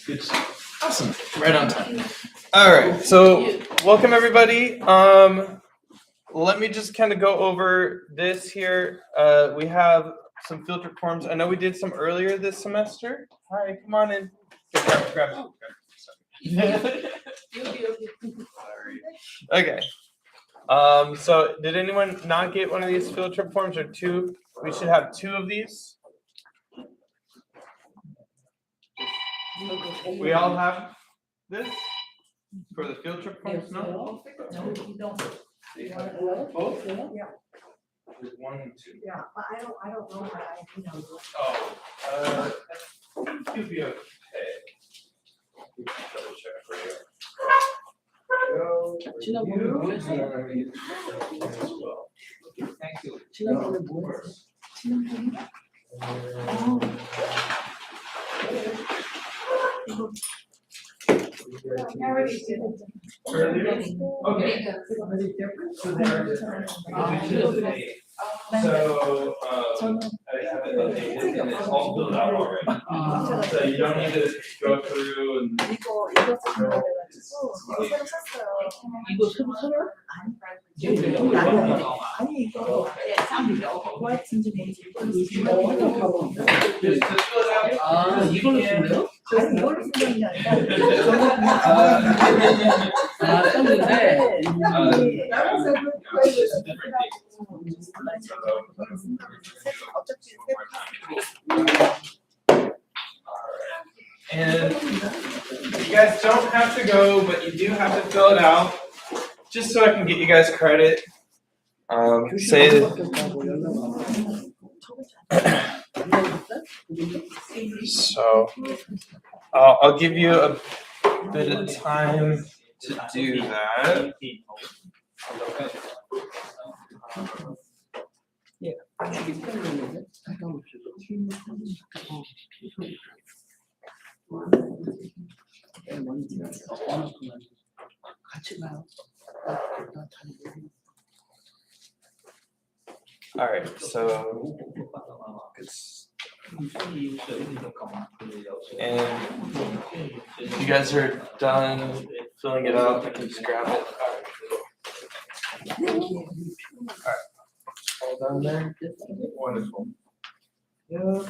Good. Awesome. Right on time. All right. So welcome everybody. Let me just kind of go over this here. We have some field trip forms. I know we did some earlier this semester. Hi, come on in. Grab it. Okay. So did anyone not get one of these field trip forms or two? We should have two of these. We all have this for the field trip forms? No, you don't. both? Yeah. There's 1 and 2. Yeah, but I don't know how I. Oh, you'll be okay. We can double check for you. 지난번에 뭐 했어요? As well. Thank you. 지난번에 뭐 했어요? Okay. So they are different. Because we should have made. So, I have it updated and it's all filled out already. So you don't need to go through and. 이거 쓰는 거 가지고 이거 새로 샀어요. 이거 새로 사요? 아니 이거 화이트 인지네이지 Just fill it out. 아, 이걸로 쓴대요? 아니 이걸로 쓰는 게 아니라 아, 썼는데. And you guys don't have to go, but you do have to fill it out, just so I can get you guys credit. Say so. I'll give you a bit of time to do that. 같이 가요. All right, so and you guys are done filling it out. I can just grab it. All right, all done there. Wonderful. Yep.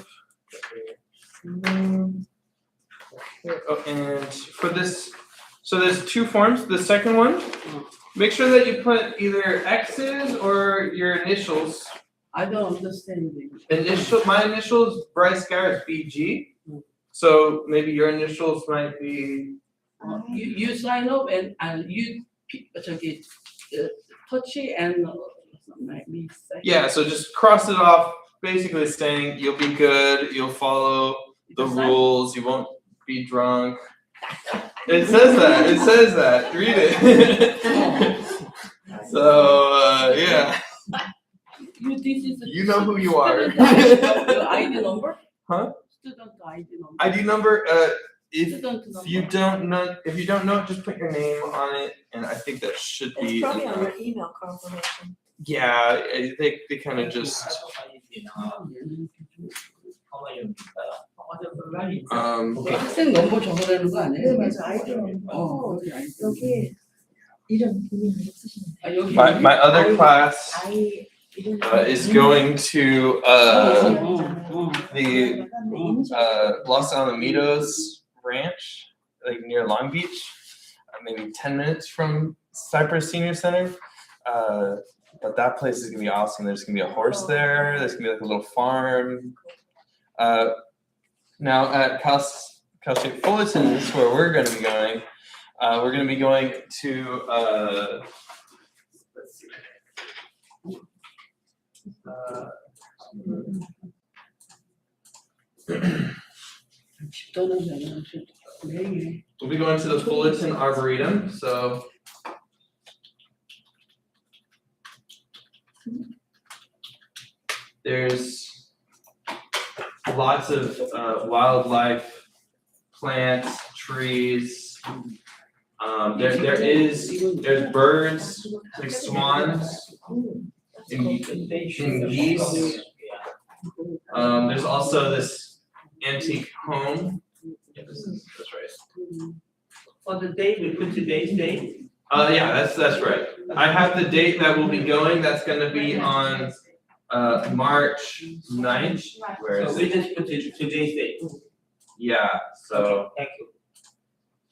Oh, and for this, so there's two forms. The second one, make sure that you put either X's or your initials. I don't understand it. My initials, Bryce Garrett, BG. So maybe your initials might be. You sign up and you 저기 touchy and maybe. Yeah, so just cross it off, basically saying you'll be good, you'll follow the rules, you won't be drunk. It says that. It says that. Read it. So yeah. You know who you are. ID number? Huh? Student ID number. ID number. If Student number. you don't know, it, just put your name on it, and I think that should be. It's probably on enough. your email confirmation. Yeah, they kind of just. 학생 넘버 적어내는 거 아니에요? 네 맞아 아이디 넘버 여기 아이디. 여기 이름 본인 쓰시면 돼요. 아, 여기. My other class 아이 이름 is going to the Los Alamitos Ranch, like near Long Beach, maybe 10 minutes from Cypress Senior Center. But that place is gonna be awesome. There's gonna be a horse there. There's gonna be like a little farm. Now at Cal State Fullerton, this is where we're gonna be going. We're gonna be going to let's see. We'll be going to the Fullerton Arboretum, so there's lots of wildlife, plants, trees. There's birds, like swans, and geese. There's also this antique home That's right. For the date, we put today's date. Yeah, that's right. I have the date that we'll be going. That's gonna be on March 9th. Where So is we it? just put today's date. Yeah. So. Okay, thank you.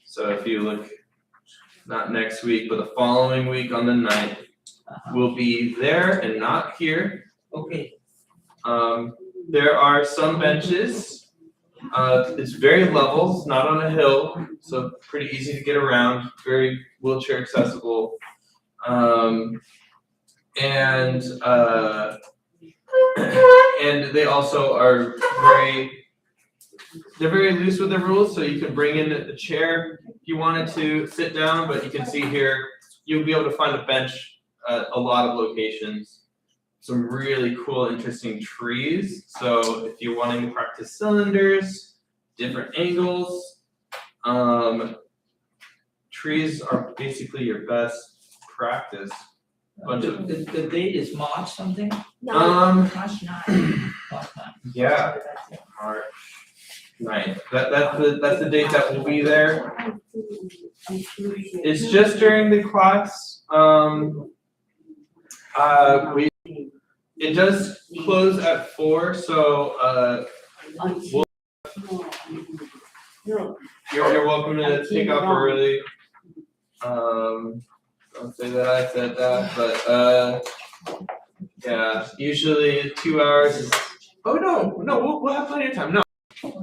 So if you look, not next week, but the following week on the 9th, we'll be there and not here. Okay, There are some benches. It's very level, it's not on a hill, so pretty easy to get around, very wheelchair accessible. And they also are they're very loose with the rules, so you can bring in a chair if you wanted to sit down, but you can see here, you'll be able to find a bench at a lot of locations. Some really cool, interesting trees. So if you're wanting to practice cylinders, different angles, trees are basically your best practice. Bunch of, the date is March something? March March 9. yeah, March 9th. That's the date that we'll be there. It's just during the class. It does close at 4, so you're welcome to take off early. Don't say that I said that, but yeah, usually 2 hours is. Oh no, we'll have plenty of time. No,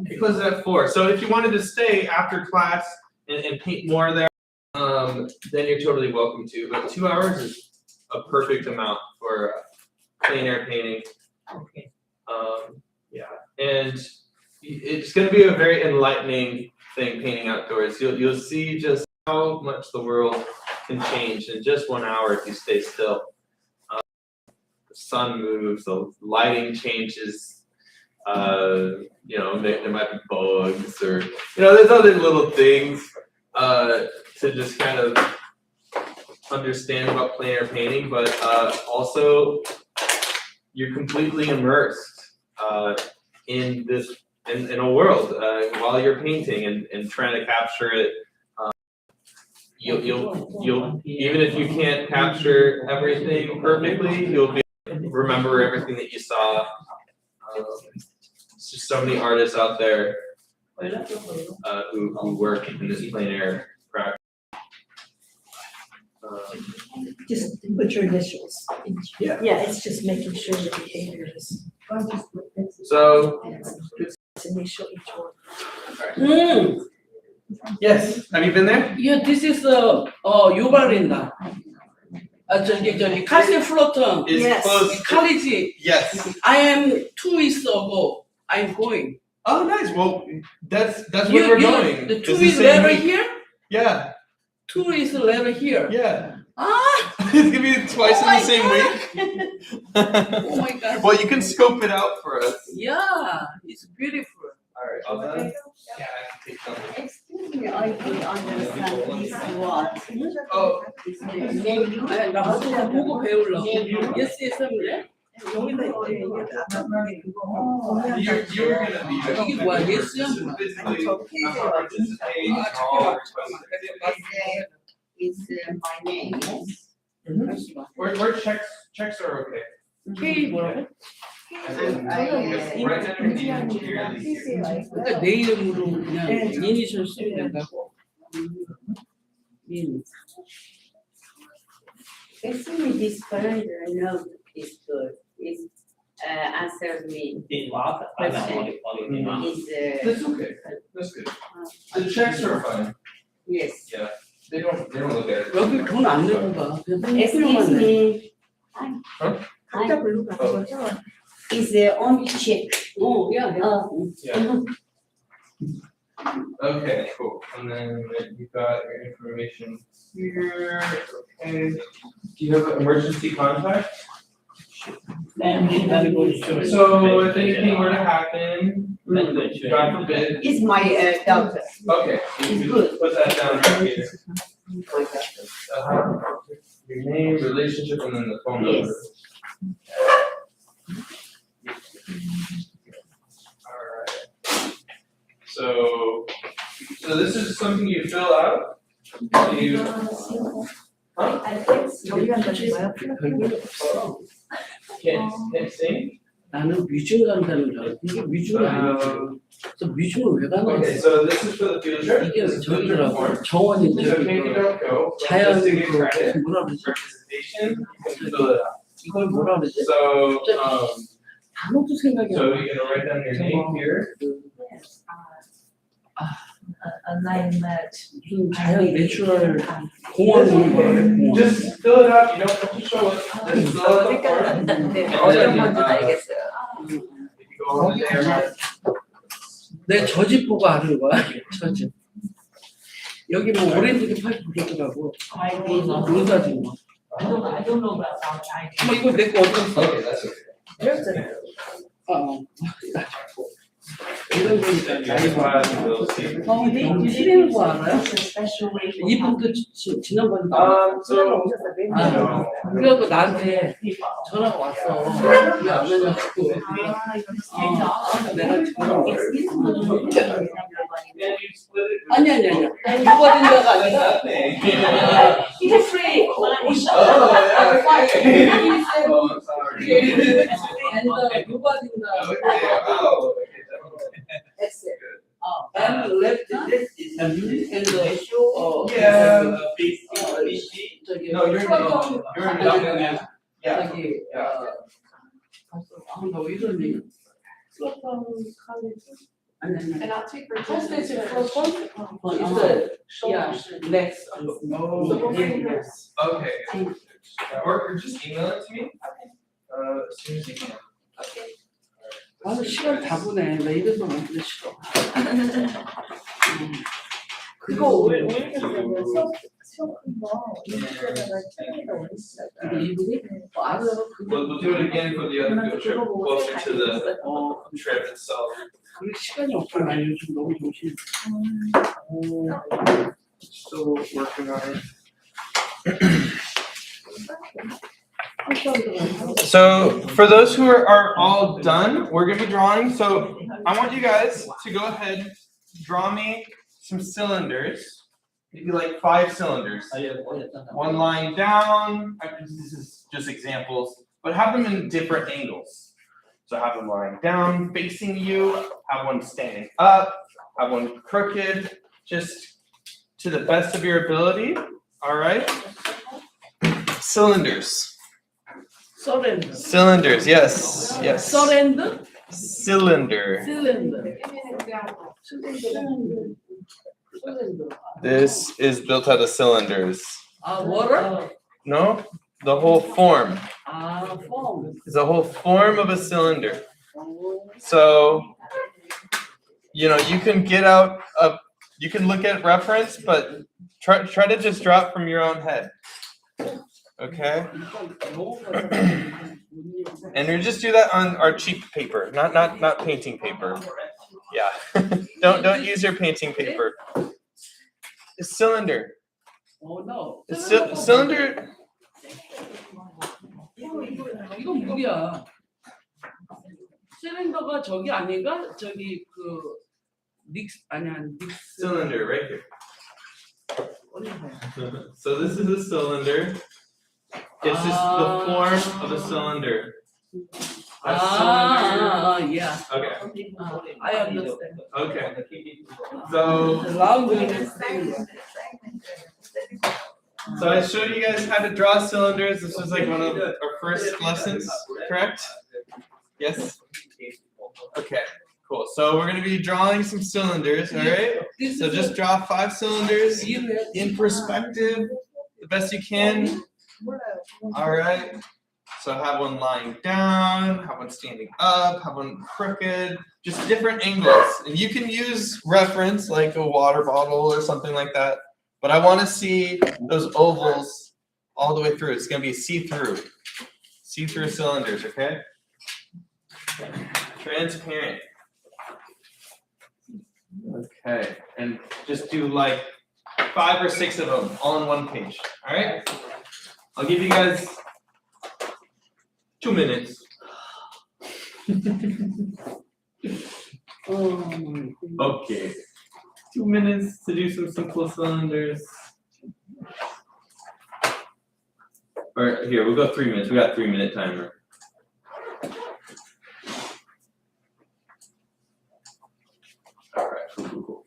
it closes at 4. So if you wanted to stay after class and paint more there, then you're totally welcome to. But 2 hours is a perfect amount for plein air painting. Okay. Yeah, and it's going to be a very enlightening thing painting outdoors. You'll see just how much the world can change in just 1 hour if you stay still. The sun moves, the lighting changes. There might be bugs or there's other little things to just kind of understand about plein air painting, but also you're completely immersed in a world while you're painting and trying to capture it. You'll even if you can't capture everything perfectly, you'll be able to remember everything that you saw. There's just so many artists out there who work in this plein air practice. Just put your initials. Yeah. Yeah, it's just making sure the behavior is. So It's initial each one. yes, have you been there? Yeah, this is 유발린다. 저기 칼슘 플로톤 It's Yes. closed. college. Yes. I am 2 weeks ago. I'm going. Oh, nice. Well, that's where we're going. The It's 2 the weeks same later week. here. Yeah, 2 weeks later here. yeah. Ah! It's gonna be twice Oh in my the same God. week. Oh my God. Well, you can scope it out for us. Yeah, it's beautiful. All right, all done. Yeah, I can take something. Excuse me, I don't understand this what. Oh, Is the menu? 아니, 나 한국어 보고 배우려고. Yes, yes, 하면 여기다 이제 아까 말한 그거. you were gonna be there. 이게 뭐야, 예스야? This is physically 저 not participate, 아, all 잠깐만. requests. Is my name, yes? Where checks are okay. K 뭐라고? And then right underneath here, 그러니까 내 이름으로 그냥 이니셜 쓰면 된다고. 인. Excuse me, this calendar note is good, it answers me, In what? I don't know what it means. is That's okay, that's good. The checks are fine. yes. They don't look at it. 여기 돈 안 내고 가. 그냥 Excuse 필요만 내. me, 각자 블루 가는 거죠? is only check. 야, Yeah. Okay, cool. And then you've got your information here. Okay. Do you have an emergency contact? So if anything were to happen, God forbid. Is my daughter, Okay. It's you good. Put that down right here. Your name, relationship, and then the phone number. Yes. Alright. So So this is something you fill out. You, 저기 한다는 거야? 별별 없어. can't sing? 나는 뮤지엄 간다는 줄 알았어. 이게 뮤지엄이 아니지. 그래서 뮤지엄을 왜 가나 Okay, 했어. so this is for the field trip. 이게 This is for the 저기더라고. form. 정원이 So 저기 maybe 그 don't go. but 자연 just to get 그 credit, 뭐라 그러지? representation, you can fill it out. 이걸 뭐라 그러지? So, 단어도 생각이 so 안 나. you're gonna write down your name here. alignment. 무슨 자연 내추럴 공원을 뭐라 그래? 공원. Just fill it out, you don't have to show it. Just fill out the form. 네, 어떤 건지 알겠어요. If you go over there. 내 저 집 보고 아는 거야. 저 집. 여기 뭐 오렌지도 팔고 그러더라고. 농사지 뭐. I don't know about our idea. 뭐 이거 내 거 어디 갔어? Okay, that's okay. 배웠잖아요. 이런 거니까. So, 틀리는 거 알아요? special way for 이분도 지난번에 so, 아, 그래갖고 나한테 전화가 왔어. 왜 안 하냐고. 내가 전화 then you split it. 아니. 누가 된다가 아니라. Feel free. Oh, yeah. Oh, I'm sorry. 아니다, 누가 된다. Okay, oh, okay. That's it. And left this is and the Yeah. 저기 No, you're not. You're not. Yeah. 저기 나왜 이러니? 아니. And I'll take her. It's next. Oh, yes. Okay. Or just email it to me. As soon as you can. 아 시간 다 보내. 나 이래서 못 보내 싫어. 그거 올리는 수업 거 이쪽에다가 TV가 올리시잖아. 이거 이분이 알아. We'll do it again for the other field trip, closer to the trip itself. 그럴 시간이 없어. 나 요즘 너무 정신. Still working on it. So for those who are all done, we're gonna be drawing. So I want you guys to go ahead, draw me some cylinders. Maybe like 5 cylinders. One lying down. This is just examples, but have them in different angles. So have them lying down, facing you. Have one standing up. Have one crooked. Just to the best of your ability. All right. Cylinders. 서렌드. Cylinders, yes, yes. 서렌드? Cylinder. 실렌더. This is built out of cylinders. 아, water? No? The whole form. 아, 폼. It's a whole form of a cylinder. So, you know, you can get out you can look at reference, but try to just draw it from your own head. Okay? And you just do that on our cheap paper, not painting paper. Yeah. don't use your painting paper. It's cylinder. Oh no. It's cylinder. 이건 물이야. 실린더가 저기 아닌가? 저기 그 닉스 아니야 닉스. Cylinder right here. 어디서? So this is a cylinder. It's just the form of a cylinder. A cylinder. yeah. Okay. I understand. Okay. So Round. So I showed you guys how to draw cylinders. This was like one of our first lessons, correct? Yes? Okay, cool. So we're gonna be drawing some cylinders, all right? So just draw 5 cylinders in perspective, the best you can. All right. So have one lying down, have one standing up, have one crooked, just different angles. And you can use reference like a water bottle or something like that. But I want to see those ovals all the way through. It's going to be see-through cylinders, okay? Transparent. Okay, and just do like 5 or 6 of them all on one page, all right? I'll give you guys 2 minutes. Okay. 2 minutes to do some simple cylinders. Or here, we'll go 3 minutes. We got 3 minute timer. All right, cool.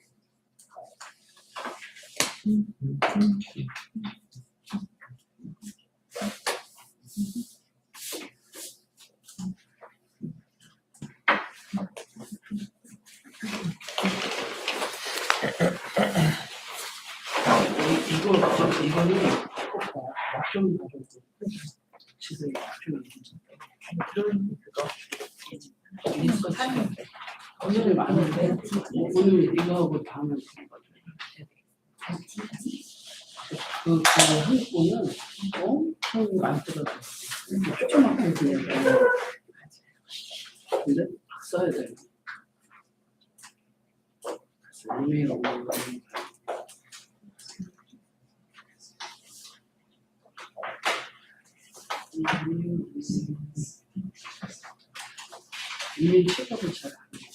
이거는 꼭 약점 가지고 지금 약점이 그런 오늘 많은데 오늘 이거하고 다음에 그 한국은 엄청 많더라고요. 조그맣게 그냥 근데 막 써야 돼요. 그래서 이메일 오는 거 이메일 체크업을 잘 안 해요.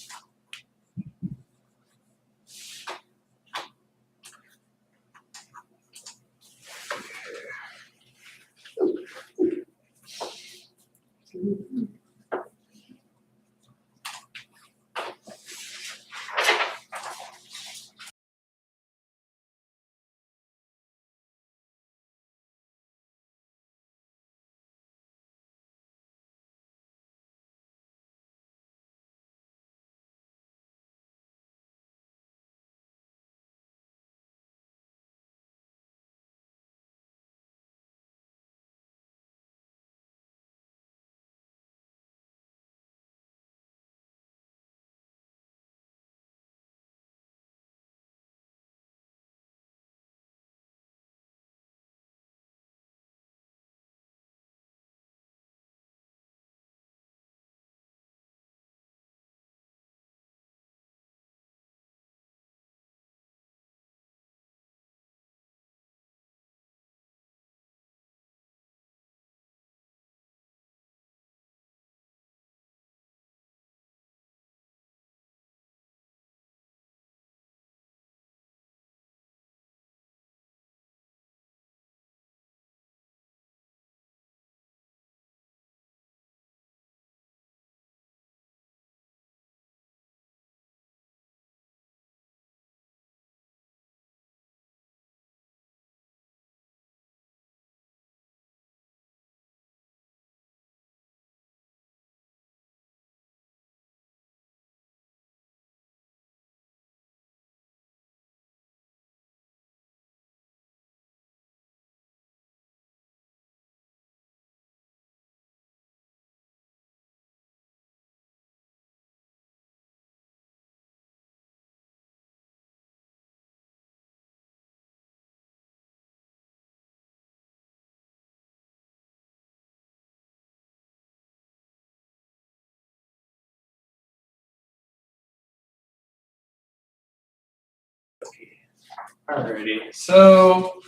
Alrighty, so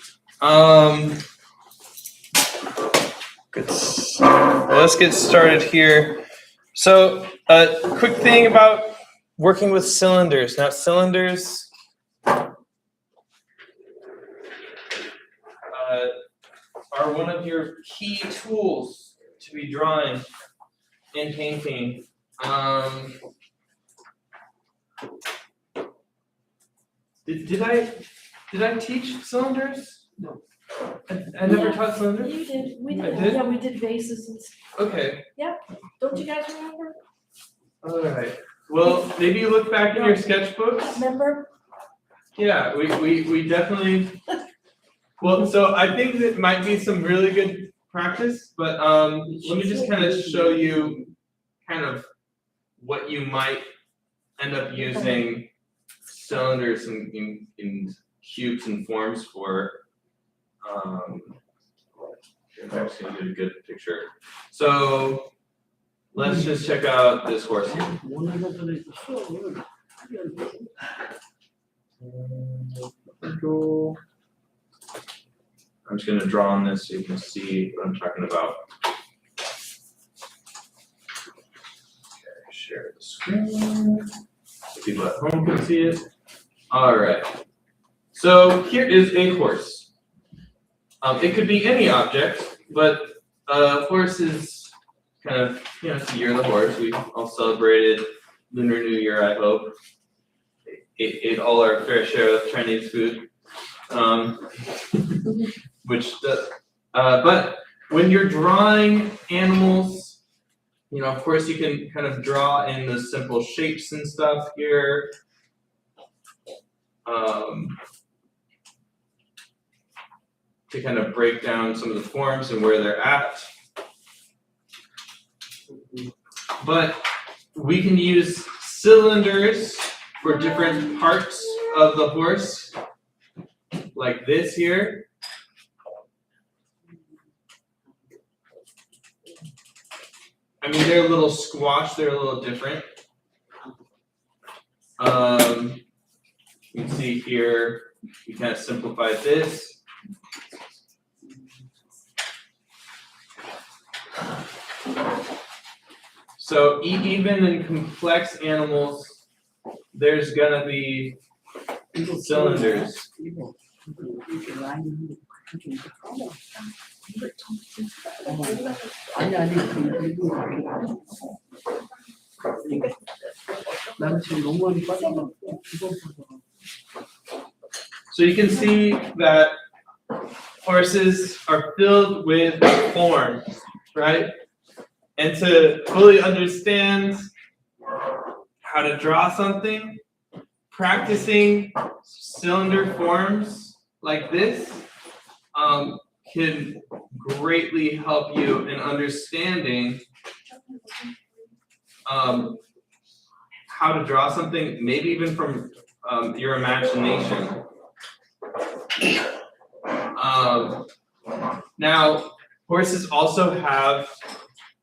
let's get started here. So a quick thing about working with cylinders. Now cylinders are one of your key tools to be drawing in painting. Did I teach cylinders? No. I never taught cylinders? You did, we I did, did? yeah, we did vases and stuff. Okay, Don't you guys remember? alright. Well, maybe you look back in your sketchbooks. Remember? Yeah, we definitely, well, so I think that might be some really good practice, but let me just kind of show you kind of what you might end up using cylinders in cubes and forms for. I'm actually gonna get a good picture. So let's just check out this horse here. 오늘 것들은 수업을 I'm just gonna draw on this so you can see what I'm talking about. Okay, share the screen. So people at home can see it. All right. So here is a horse. It could be any object, but horse is kind of, it's the year of the horse. We all celebrated Lunar New Year, I hope. Ate all our fair share of Chinese food. But when you're drawing animals, of course you can kind of draw in the simple shapes and stuff here. To kind of break down some of the forms and where they're at. But we can use cylinders for different parts of the horse, like this here. I mean, they're a little squashed, they're a little different. You can see here, we kind of simplified this. So even in complex animals, there's gonna be cylinders. 나는 지금 너무 많이 빠져가지고 두번 빠져가지고. So you can see that horses are filled with form, right? And to fully understand how to draw something, practicing cylinder forms like this can greatly help you in understanding how to draw something, maybe even from your imagination. Now, horses also have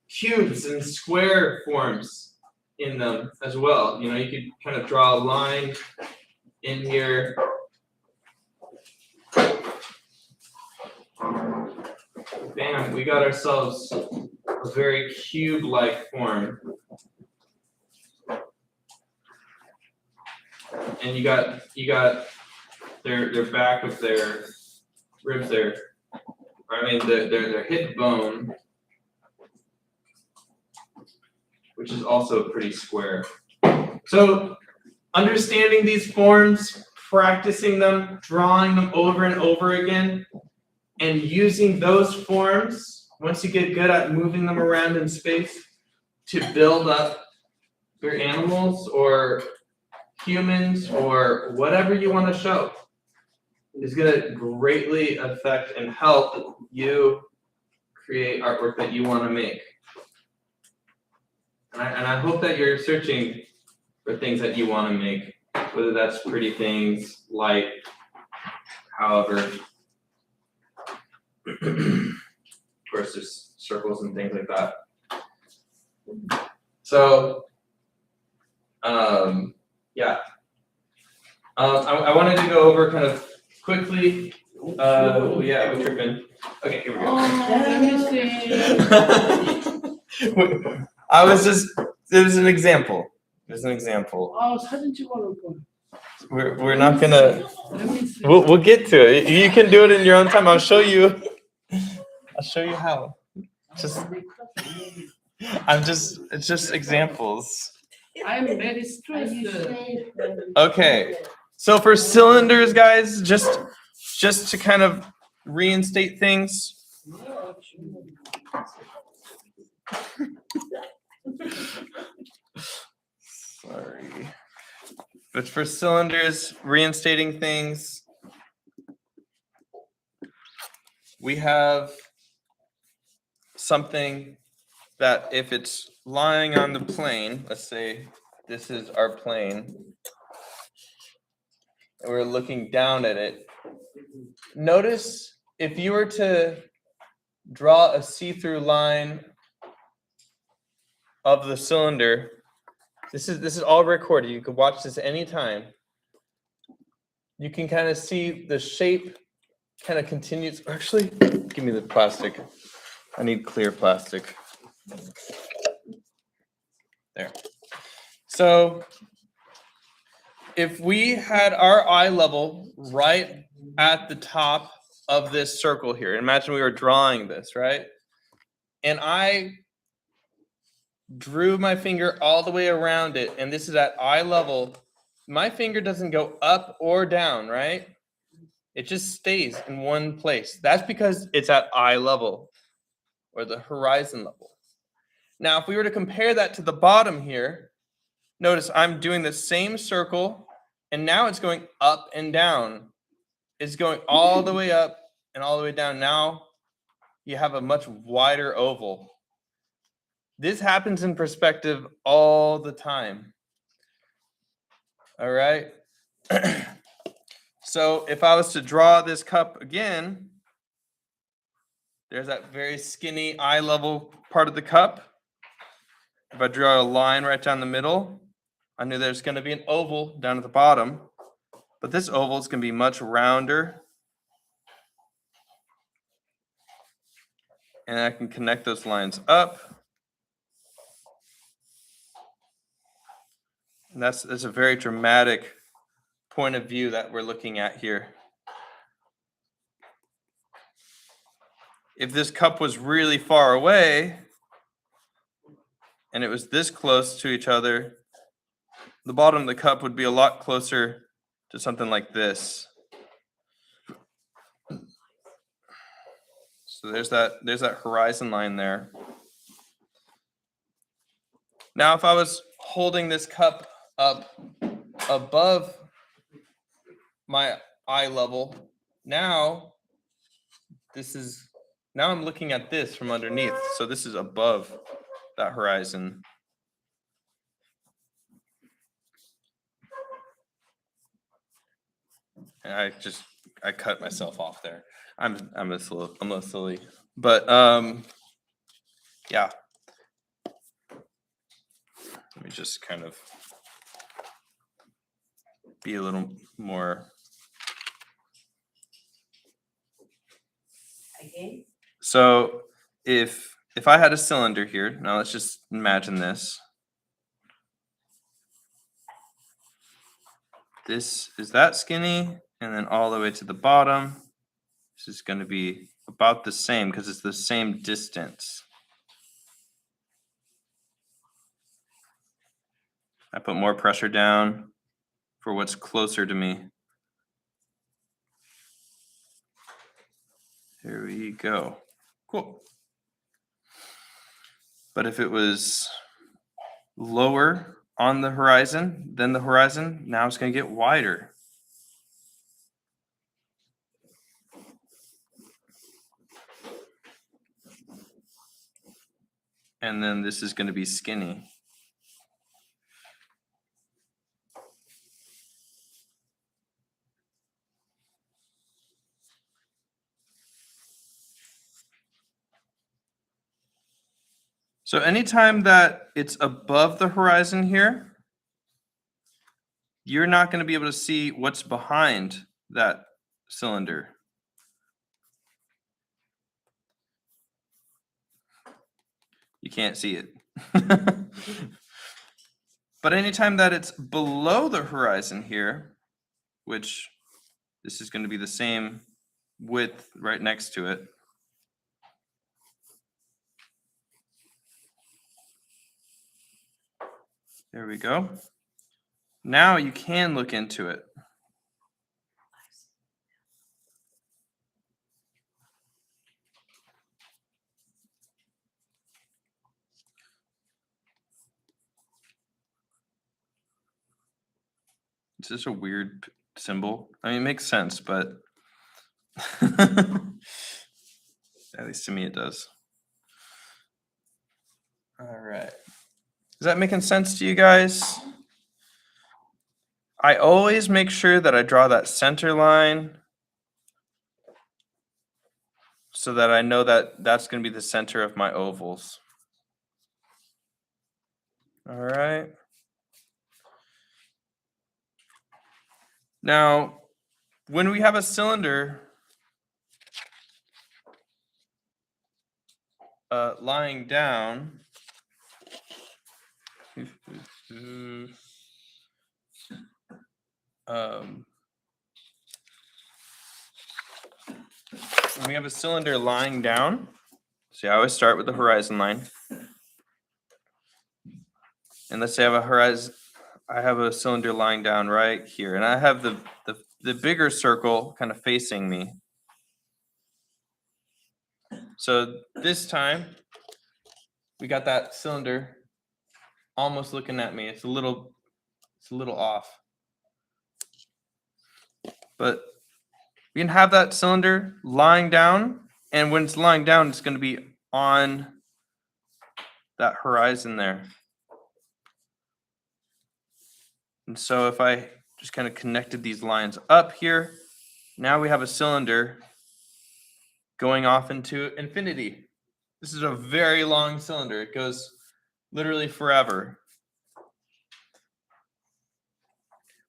cubes and square forms in them as well. You could kind of draw a line in here. Bam, we got ourselves a very cube-like form. And you got their back of their ribs there. I mean their hip bone, which is also pretty square. So understanding these forms, practicing them, drawing them over and over again, and using those forms, once you get good at moving them around in space, to build up your animals or humans or whatever you want to show, is going to greatly affect and help you create artwork that you want to make. And I hope that you're searching for things that you want to make, whether that's pretty things, light, however. Of course, there's circles and things like that. So, yeah. I wanted to go over kind of quickly. Yeah, we're tripping. Okay, here we go. It was an example. It was an example. 사진 찍어놓을 거. We're not gonna. We'll get to it. You can do it in your own time. I'll show you how. It's just examples. I'm very stressed. Okay. So for cylinders, guys, just to kind of reinstate things. Sorry. But for cylinders, reinstating things, we have something that if it's lying on the plane, let's say this is our plane, and we're looking down at it. Notice if you were to draw a see-through line of the cylinder, this is all recorded. You can watch this anytime. You can kind of see the shape kind of continues. Actually, give me the plastic. I need clear plastic. There. So if we had our eye level right at the top of this circle here, imagine we were drawing this, right? And I drew my finger all the way around it, and this is at eye level, my finger doesn't go up or down, right? It just stays in one place. That's because it's at eye level or the horizon level. Now, if we were to compare that to the bottom here, notice I'm doing the same circle, and now it's going up and down. It's going all the way up and all the way down. Now you have a much wider oval. This happens in perspective all the time. All right. So if I was to draw this cup again, there's that very skinny eye level part of the cup. If I draw a line right down the middle, I knew there's going to be an oval down at the bottom, but this oval is going to be much rounder. And I can connect those lines up. And that's a very dramatic point of view that we're looking at here. If this cup was really far away and it was this close to each other, the bottom of the cup would be a lot closer to something like this. So there's that horizon line there. Now, if I was holding this cup up above my eye level, now I'm looking at this from underneath. So this is above that horizon. And I cut myself off there. I'm a little silly, but yeah. Let me just kind of be a little more. Again? So if I had a cylinder here, now let's just imagine this. This is that skinny, and then all the way to the bottom. This is going to be about the same because it's the same distance. I put more pressure down for what's closer to me. There we go. Cool. But if it was lower on the horizon than the horizon, now it's going to get wider. And then this is going to be skinny. So anytime that it's above the horizon here, you're not going to be able to see what's behind that cylinder. You can't see it. But anytime that it's below the horizon here, which this is going to be the same width right next to it, there we go. Now you can look into it. It's just a weird symbol. I mean, it makes sense, but at least to me it does. All right. Is that making sense to you guys? I always make sure that I draw that center line so that I know that that's going to be the center of my ovals. All right. Now, when we have a cylinder lying down, when we have a cylinder lying down, see, I always start with the horizon line. And let's say I have a cylinder lying down right here, and I have the bigger circle kind of facing me. So this time, we got that cylinder almost looking at me. It's a little off. But we can have that cylinder lying down, and when it's lying down, it's going to be on that horizon there. And so if I just kind of connected these lines up here, now we have a cylinder going off into infinity. This is a very long cylinder. It goes literally forever.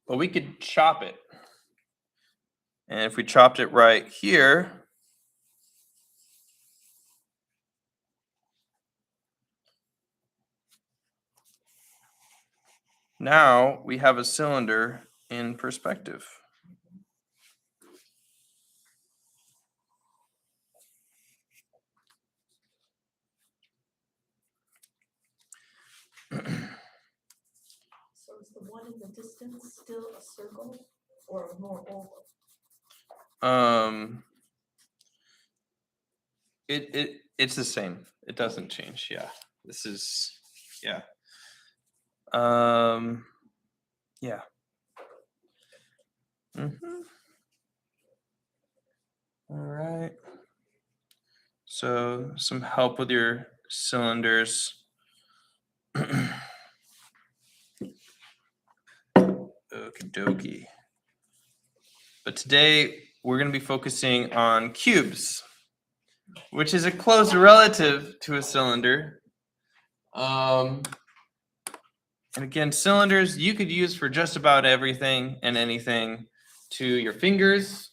But we could chop it. And if we chopped it right here, now we have a cylinder in perspective. So is the one in the distance still a circle or more oval? It's the same. It doesn't change. Yeah. This is yeah. Yeah. All right. So some help with your cylinders. Okie dokie. But today we're going to be focusing on cubes, which is a close relative to a cylinder. And again, cylinders you could use for just about everything and anything. To your fingers,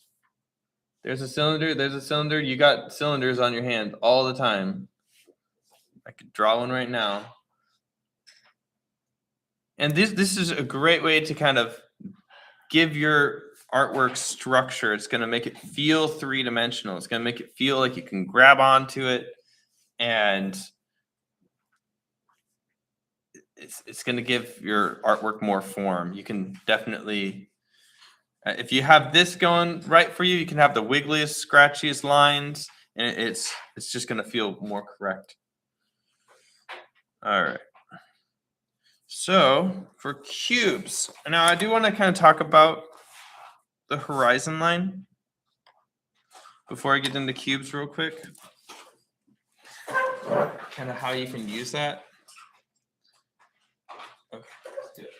there's a cylinder. You got cylinders on your hand all the time. I could draw one right now. And this is a great way to kind of give your artwork structure. It's going to make it feel three-dimensional. It's going to make it feel like you can grab onto it, and it's going to give your artwork more form. You can definitely, if you have this going right for you, you can have the wiggliest, scratchiest lines, and it's just going to feel more correct. All right. So for cubes, now I do want to kind of talk about the horizon line before I get into cubes real quick. Kind of how you can use that. Okay, let's do it.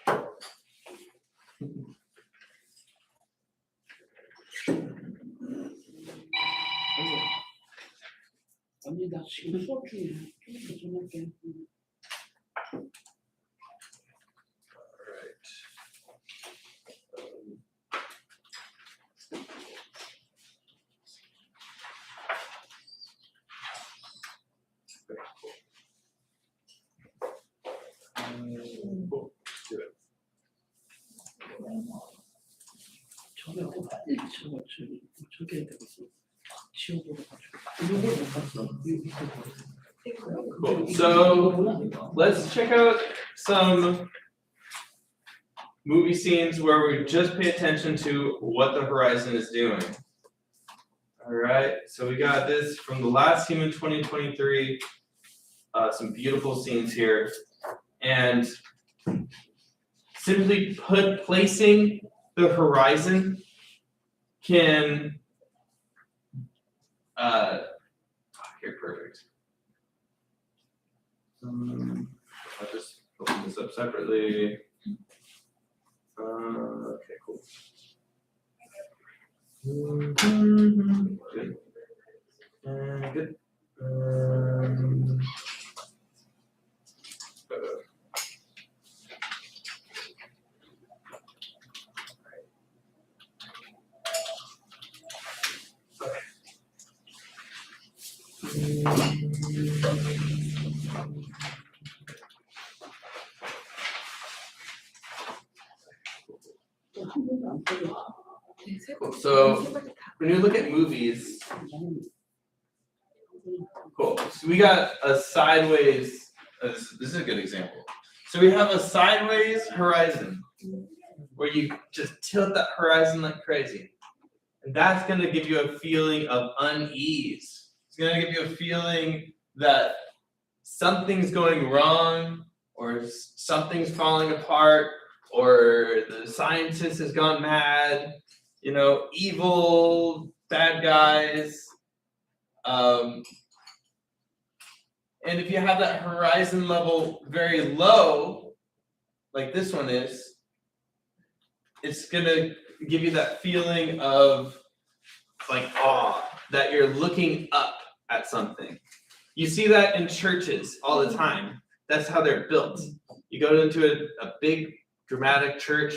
언니 나 지금 수업 중이야. 좀 전화할게. 저게 또 빨리 저게 해야 되겠어. 지워보러 가지고. 이걸 못 봤어. Cool. So let's check out some movie scenes where we just pay attention to what the horizon is doing. All right, so we got this from The Last Human 2023. Some beautiful scenes here. And simply placing the horizon can, here, perfect. I'll just open this up separately. Okay, cool. Good. Good. Cool. So when you look at movies, cool. So we got a sideways. This is a good example. So we have a sideways horizon where you just tilt that horizon like crazy, and that's gonna give you a feeling of unease. It's gonna give you a feeling that something's going wrong, or something's falling apart, or the scientist has gone mad. You know, evil, bad guys. And if you have that horizon level very low, like this one is, it's gonna give you that feeling of like awe, that you're looking up at something. You see that in churches all the time. That's how they're built. You go into a big dramatic church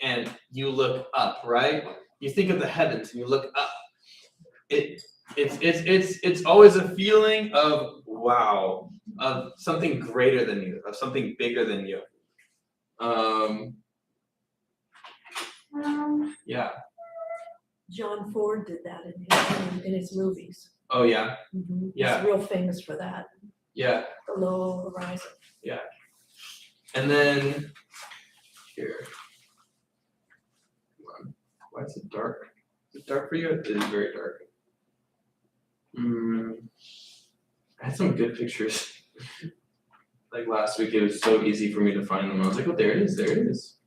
and you look up, right? You think of the heavens and you look up. It's always a feeling of wow, of something greater than you, of something bigger than you. Yeah. John Ford did that in his movies. Oh yeah. Yeah. He's real famous for that, Yeah. the low horizon. And then here. Come on. Why is it dark? Is it dark for you? It is very dark. I had some good pictures. Like last week, it was so easy for me to find them. I was like, oh, there it is, there it is.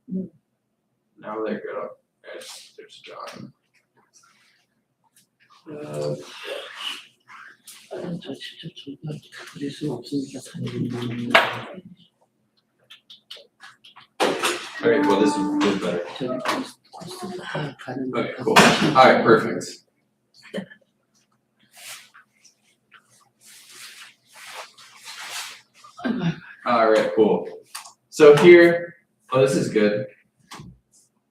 Now they go. There's John. 저 진짜 존나 그릴 수 없으니까 Alright, well, this is better. 저기 코스가 가는 Okay, cool. Alright, perfect. Alright, cool. So here, oh, this is good.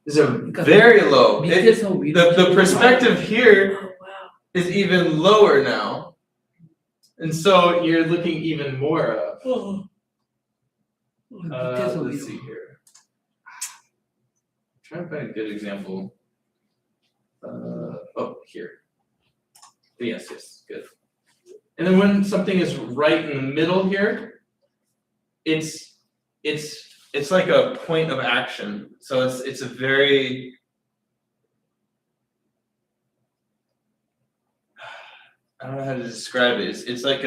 This is a very low. 밑에서 위로 The perspective here Oh, wow. is even lower now. And so you're looking even more up. 밑에서 Let's 위로 see here. Trying to find a good example. Oh, here. Yes, good. And then when something is right in the middle here, it's like a point of action. So it's a very I don't know how to describe it. It's like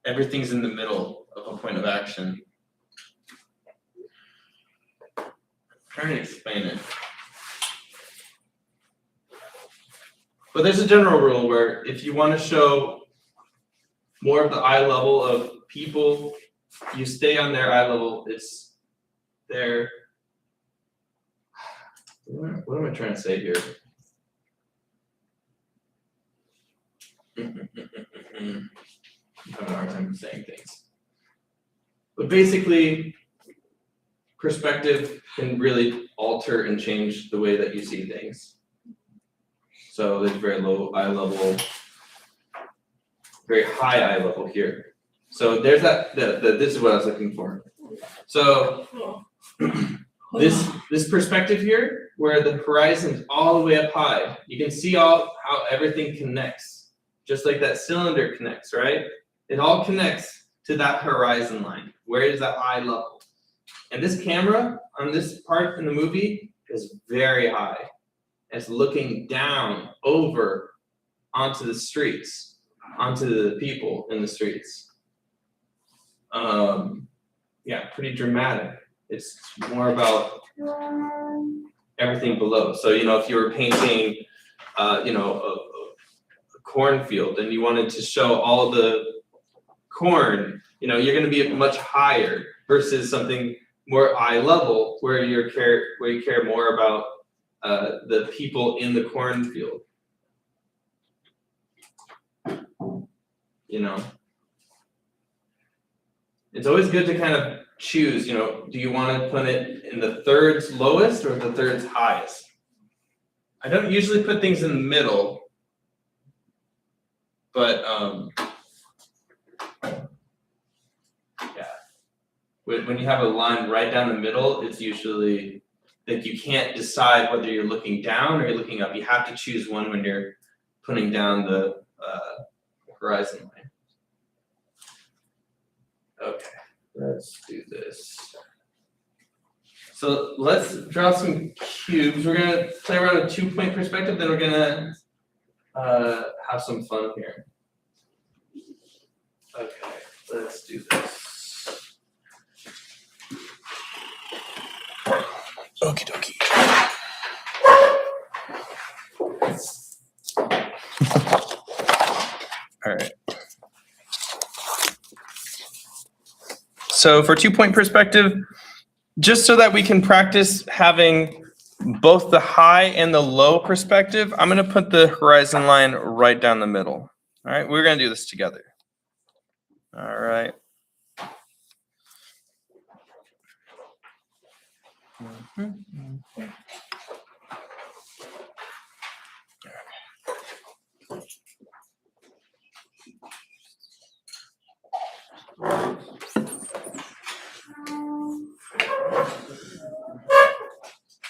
everything's in the middle of a point of action. I'm trying to explain it. But there's a general rule where if you want to show more of the eye level of people, you stay on their eye level. It's their. What am I trying to say here? I'm having a hard time saying things. But basically, perspective can really alter and change the way that you see things. So there's very low eye level, very high eye level here. So there's this is what I was looking for. So this perspective here, where the horizon's all the way up high, you can see how everything connects, just like that cylinder connects, right? It all connects to that horizon line. Where is that eye level? And this camera on this part in the movie is very high. It's looking down over onto the streets, onto the people in the streets. Yeah, pretty dramatic. It's more about everything below. So, if you were painting, a cornfield and you wanted to show all the corn, you're going to be much higher versus something more eye level where you care more about the people in the cornfield. It's always good to kind of choose, do you want to put it in the thirds lowest or the thirds highest? I don't usually put things in the middle, but yeah. When you have a line right down the middle, it's usually Like you can't decide whether you're looking down or you're looking up. You have to choose one when you're putting down the horizon line. Okay, let's do this. So let's draw some cubes. We're gonna play around a 2-point perspective, then we're gonna have some fun here. Okay, let's do this. Okie dokie. All right. So for 2-point perspective, just so that we can practice having both the high and the low perspective, I'm going to put the horizon line right down the middle. All right, we're going to do this together. All right.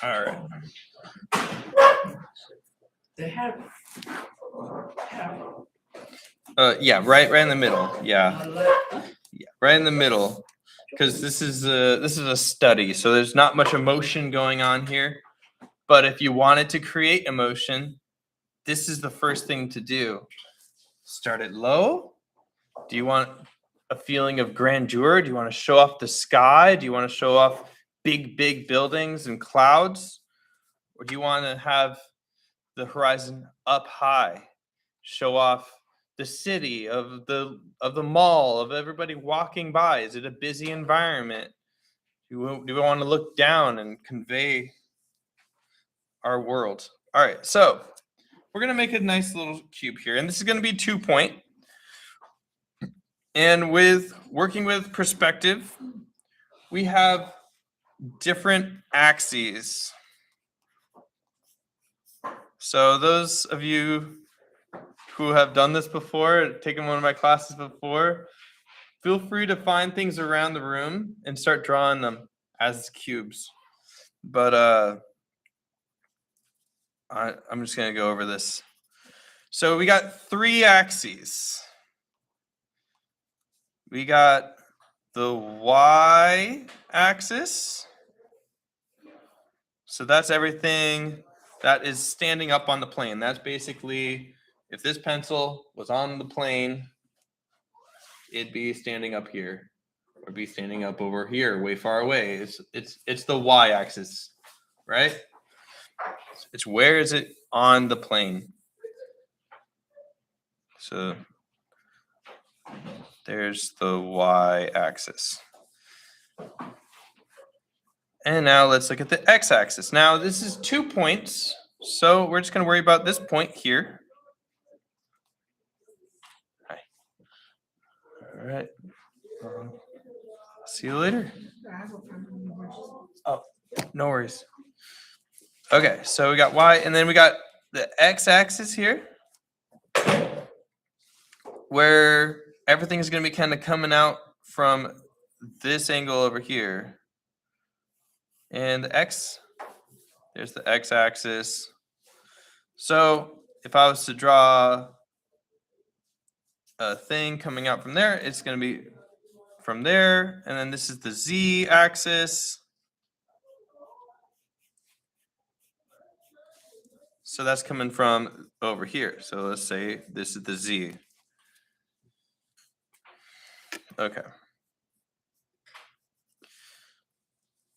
All right. They have. Yeah, right in the middle. Yeah, right in the middle. Because this is a study, so there's not much emotion going on here. But if you wanted to create emotion, this is the first thing to do. Start it low. Do you want a feeling of grandeur? Do you want to show off the sky? Do you want to show off big buildings and clouds? Or do you want to have the horizon up high, show off the city of the mall, of everybody walking by? Is it a busy environment? Do we want to look down and convey our world? All right, so we're going to make a nice little cube here, and this is going to be 2-point. And with working with perspective, we have different axes. So those of you who have done this before, taken one of my classes before, feel free to find things around the room and start drawing them as cubes. But I'm just going to go over this. So we got 3 axes. We got the y-axis. So that's everything that is standing up on the plane. That's basically, if this pencil was on the plane, it'd be standing up here, or be standing up over here, way far away. It's the y-axis, right? It's where is it on the plane? So there's the y-axis. And now let's look at the x-axis. Now this is 2 points, so we're just going to worry about this point here. Hi. All right. See you later. Oh, no worries. Okay, so we got y, and then we got the x-axis here, where everything is going to be kind of coming out from this angle over here. And the x, there's the x-axis. So if I was to draw a thing coming out from there, it's going to be from there. And then this is the z-axis. So that's coming from over here. So let's say this is the z. Okay.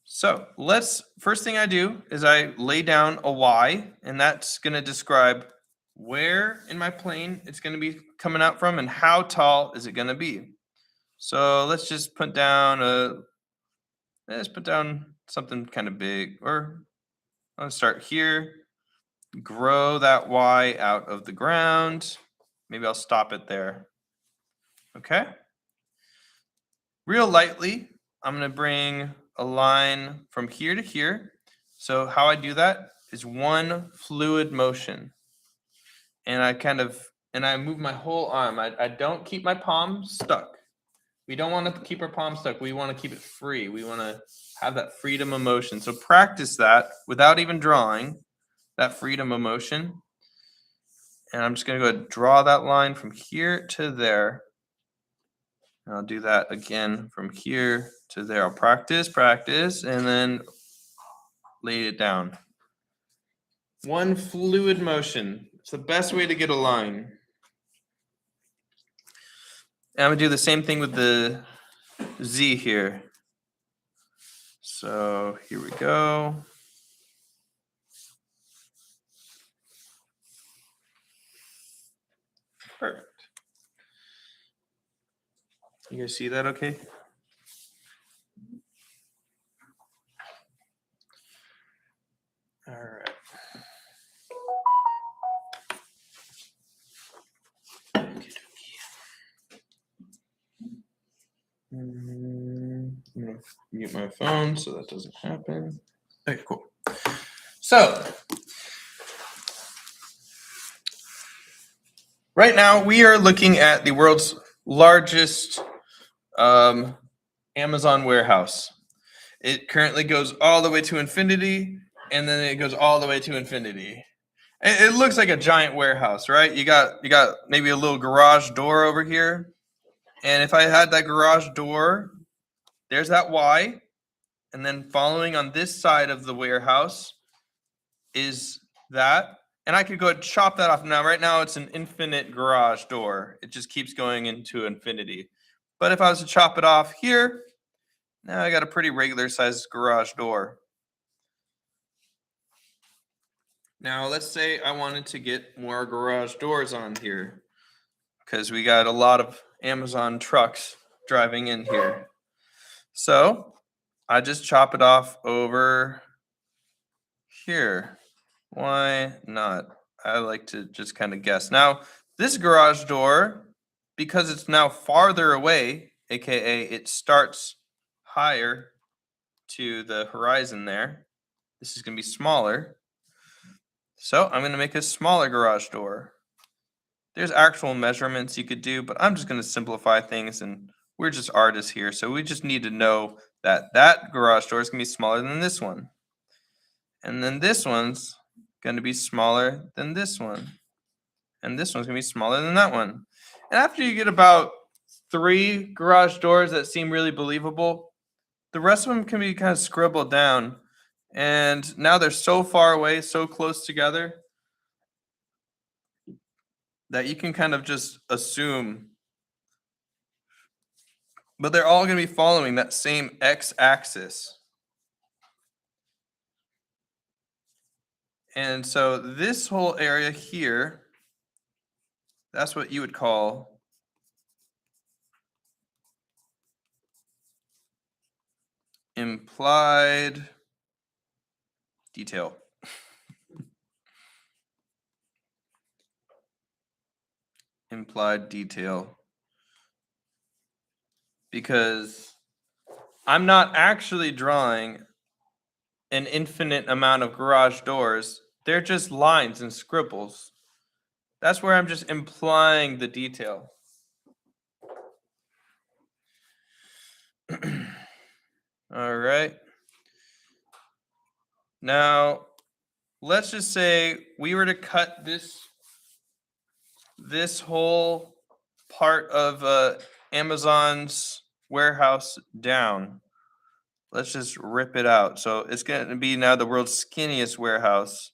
So first thing I do is I lay down a y, and that's going to describe where in my plane it's going to be coming out from and how tall is it going to be. So let's just put down something kind of big, or I'll start here, grow that y out of the ground. Maybe I'll stop it there. Okay. Real lightly, I'm going to bring a line from here to here. So how I do that is one fluid motion. And I move my whole arm. I don't keep my palm stuck. We don't want to keep our palm stuck. We want to keep it free. We want to have that freedom of motion. So practice that without even drawing that freedom of motion. And I'm just going to go ahead and draw that line from here to there. And I'll do that again from here to there. I'll practice, and then lay it down. One fluid motion. It's the best way to get a line. And I'm going to do the same thing with the Z here. So here we go. Perfect. You guys see that okay? All right. I'm gonna mute my phone so that doesn't happen. Okay, cool. So right now we are looking at the world's largest Amazon warehouse. It currently goes all the way to infinity, and then it goes all the way to infinity. It looks like a giant warehouse, right? You got maybe a little garage door over here. And if I had that garage door, there's that Y. And then following on this side of the warehouse is that. And I could go and chop that off. Now, right now, it's an infinite garage door. It just keeps going into infinity. But if I was to chop it off here, now I got a pretty regular sized garage door. Now, let's say I wanted to get more garage doors on here because we got a lot of Amazon trucks driving in here. So I just chop it off over here. Why not? I like to just kind of guess. Now, this garage door, because it's now farther away, aka it starts higher to the horizon there, this is going to be smaller. So I'm going to make a smaller garage door. There's actual measurements you could do, but I'm just going to simplify things, and we're just artists here. So we just need to know that that garage door is going to be smaller than this one. And then this one's going to be smaller than this one. And this one's going to be smaller than that one. And after you get about 3 garage doors that seem really believable, the rest of them can be kind of scribbled down. And now they're so far away, so close together, that you can kind of just assume. But they're all going to be following that same x-axis. And so this whole area here, that's what you would call implied detail. Implied detail. Because I'm not actually drawing an infinite amount of garage doors. They're just lines and scribbles. That's where I'm just implying the detail. All right. Now, let's just say we were to cut this whole part of Amazon's warehouse down. Let's just rip it out. So it's going to be now the world's skinniest warehouse.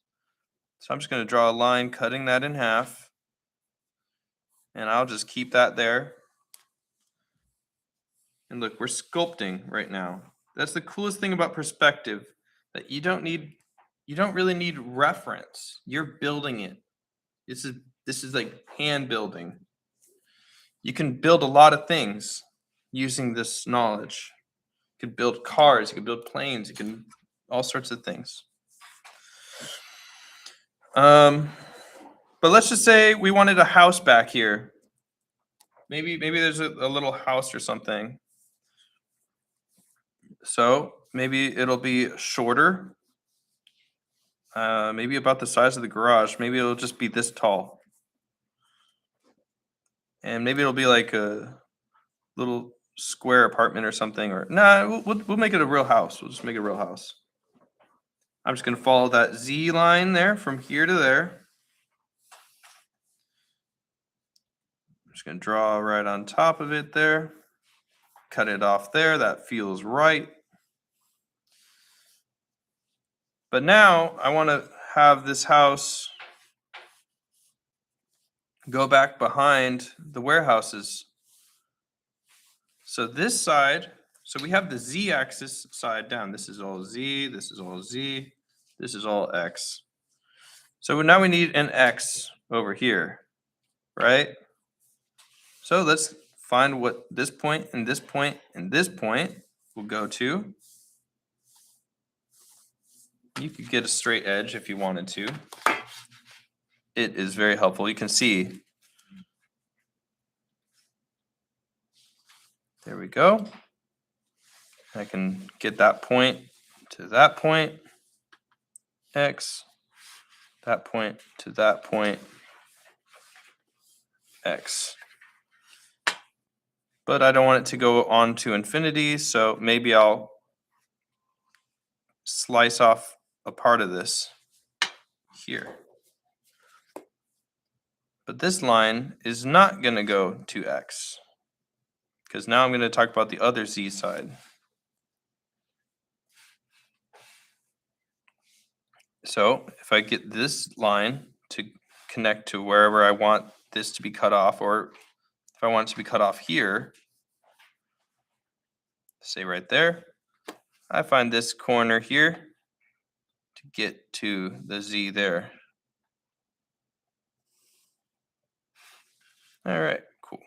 So I'm just going to draw a line cutting that in half. And I'll just keep that there. And look, we're sculpting right now. That's the coolest thing about perspective, that you don't really need reference. You're building it. This is like hand building. You can build a lot of things using this knowledge. You can build cars, you can build planes, you can all sorts of things. But let's just say we wanted a house back here. Maybe there's a little house or something. So maybe it'll be shorter. Maybe about the size of the garage. Maybe it'll just be this tall. And maybe it'll be like a little square apartment or something, or nah, we'll make it a real house. We'll just make it a real house. I'm just gonna follow that Z line there from here to there. I'm just gonna draw right on top of it there. Cut it off there. That feels right. But now I want to have this house go back behind the warehouses. So this side, so we have the Z-axis side down. This is all Z, this is all Z, this is all X. So now we need an X over here, right? So let's find what this point and this point and this point will go to. You could get a straight edge if you wanted to. It is very helpful. You can see. There we go. I can get that point to that point, X, that point to that point, X. But I don't want it to go on to infinity, so maybe I'll slice off a part of this here. But this line is not going to go to X, because now I'm going to talk about the other Z side. So if I get this line to connect to wherever I want this to be cut off, or if I want it to be cut off here, say right there, I find this corner here to get to the Z there. All right, cool.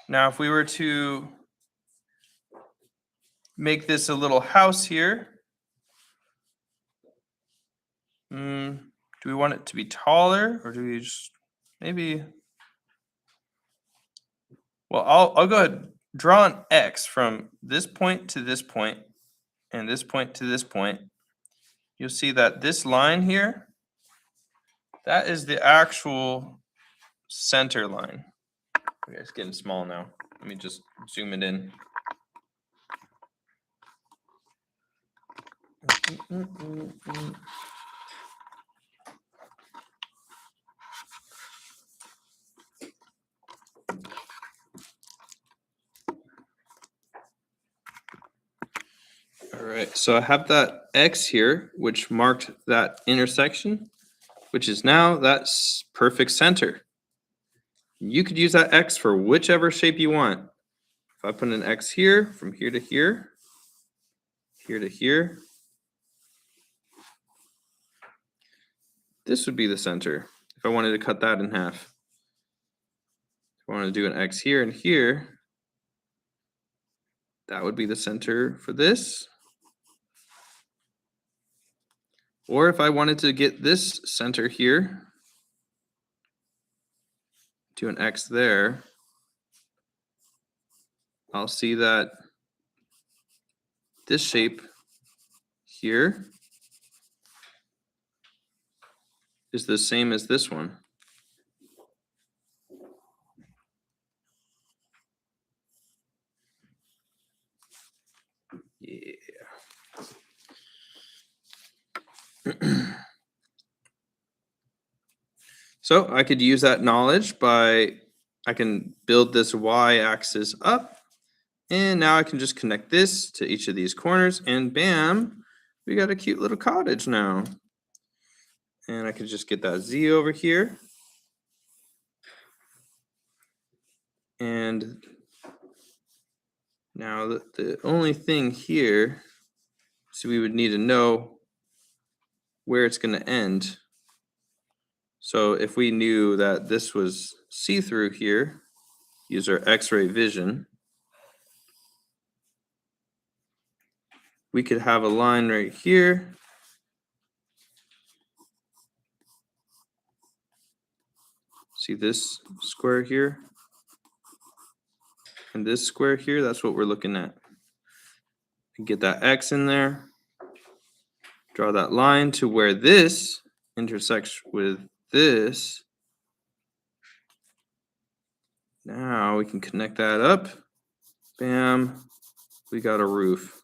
Now, if we were to make this a little house here, do we want it to be taller, or do we just maybe? Well, I'll go ahead, draw an X from this point to this point and this point to this point. You'll see that this line here, that is the actual center line. Okay, it's getting small now. Let me just zoom it in. All right, so I have that X here, which marked that intersection, which is now that perfect center. You could use that X for whichever shape you want. If I put an X here, from here to here, here to here, this would be the center. If I wanted to cut that in half. If I wanted to do an X here and here, that would be the center for this. Or if I wanted to get this center here, do an X there, I'll see that this shape here is the same as this one. Yeah. So I could use that knowledge by, I can build this y-axis up, and now I can just connect this to each of these corners, and bam, we got a cute little cottage now. And I could just get that Z over here. And now the only thing here, so we would need to know where it's going to end. So if we knew that this was see-through here, use our X-ray vision, we could have a line right here. See this square here? And this square here, that's what we're looking at. Get that X in there. Draw that line to where this intersects with this. Now we can connect that up. Bam. We got a roof.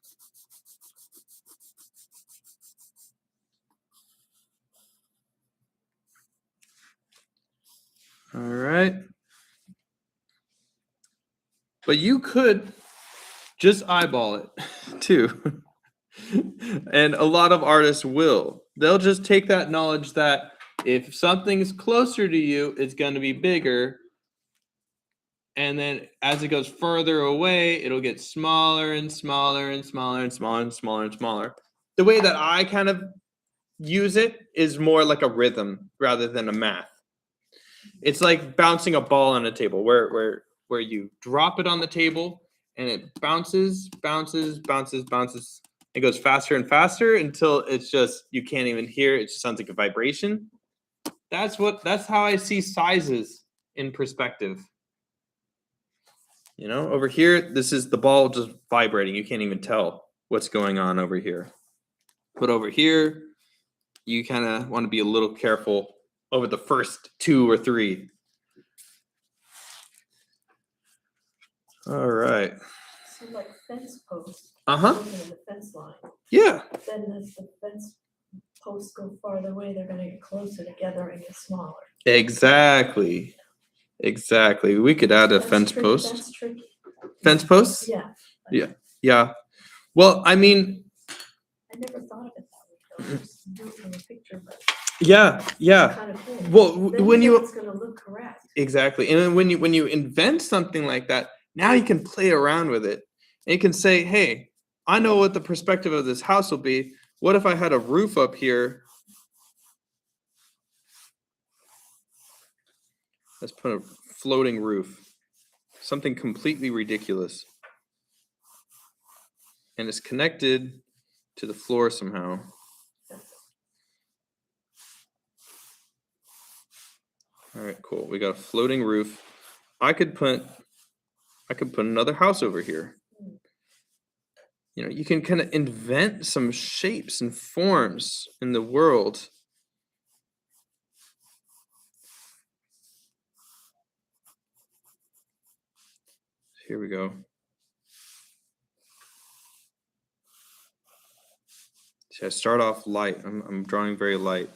All right. But you could just eyeball it too. And a lot of artists will. They'll just take that knowledge that if something's closer to you, it's going to be bigger. And then as it goes further away, it'll get smaller and smaller and smaller and smaller and smaller and smaller. The way that I kind of use it is more like a rhythm rather than a math. It's like bouncing a ball on a table where you drop it on the table and it bounces. It goes faster and faster until it's just you can't even hear it. It just sounds like a vibration. That's how I see sizes in perspective. You know, over here, this is the ball just vibrating. You can't even tell what's going on over here. But over here, you kind of want to be a little careful over the first 2 or 3. All right. So like fence posts. Uh-huh. Looking at the fence line, Yeah. then as the fence posts go farther away, they're gonna get closer together and get smaller. Exactly. We could add a That's fence tricky, post. That's tricky, Fence posts? yeah. Yeah. Well, I mean, I never thought of it that way, though. Just do it from a picture, but yeah. kind of cool. Well, Then when know you it's gonna look correct. exactly, and then when you invent something like that, now you can play around with it. And you can say, "Hey, I know what the perspective of this house will be. What if I had a roof up here? Let's put a floating roof, something completely ridiculous, and it's connected to the floor somehow." All right, cool. We got a floating roof. I could put another house over here. You know, you can kind of invent some shapes and forms in the world. Here we go. See, I start off light. I'm drawing very light.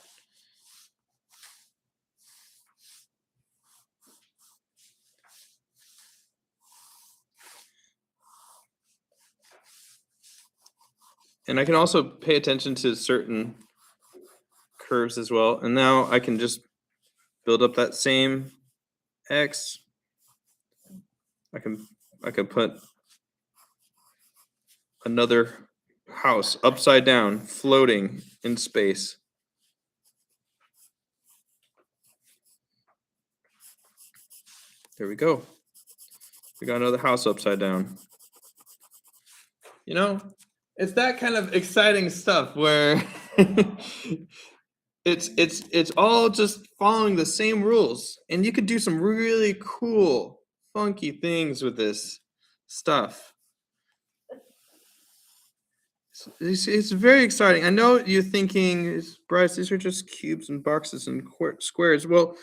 And I can also pay attention to certain curves as well. And now I can just build up that same X. I can put another house upside down, floating in space. There we go. We got another house upside down. You know, it's that kind of exciting stuff where it's all just following the same rules, and you could do some really cool, funky things with this stuff. It's very exciting. I know you're thinking, Bryce, these are just cubes and boxes and squares. Well,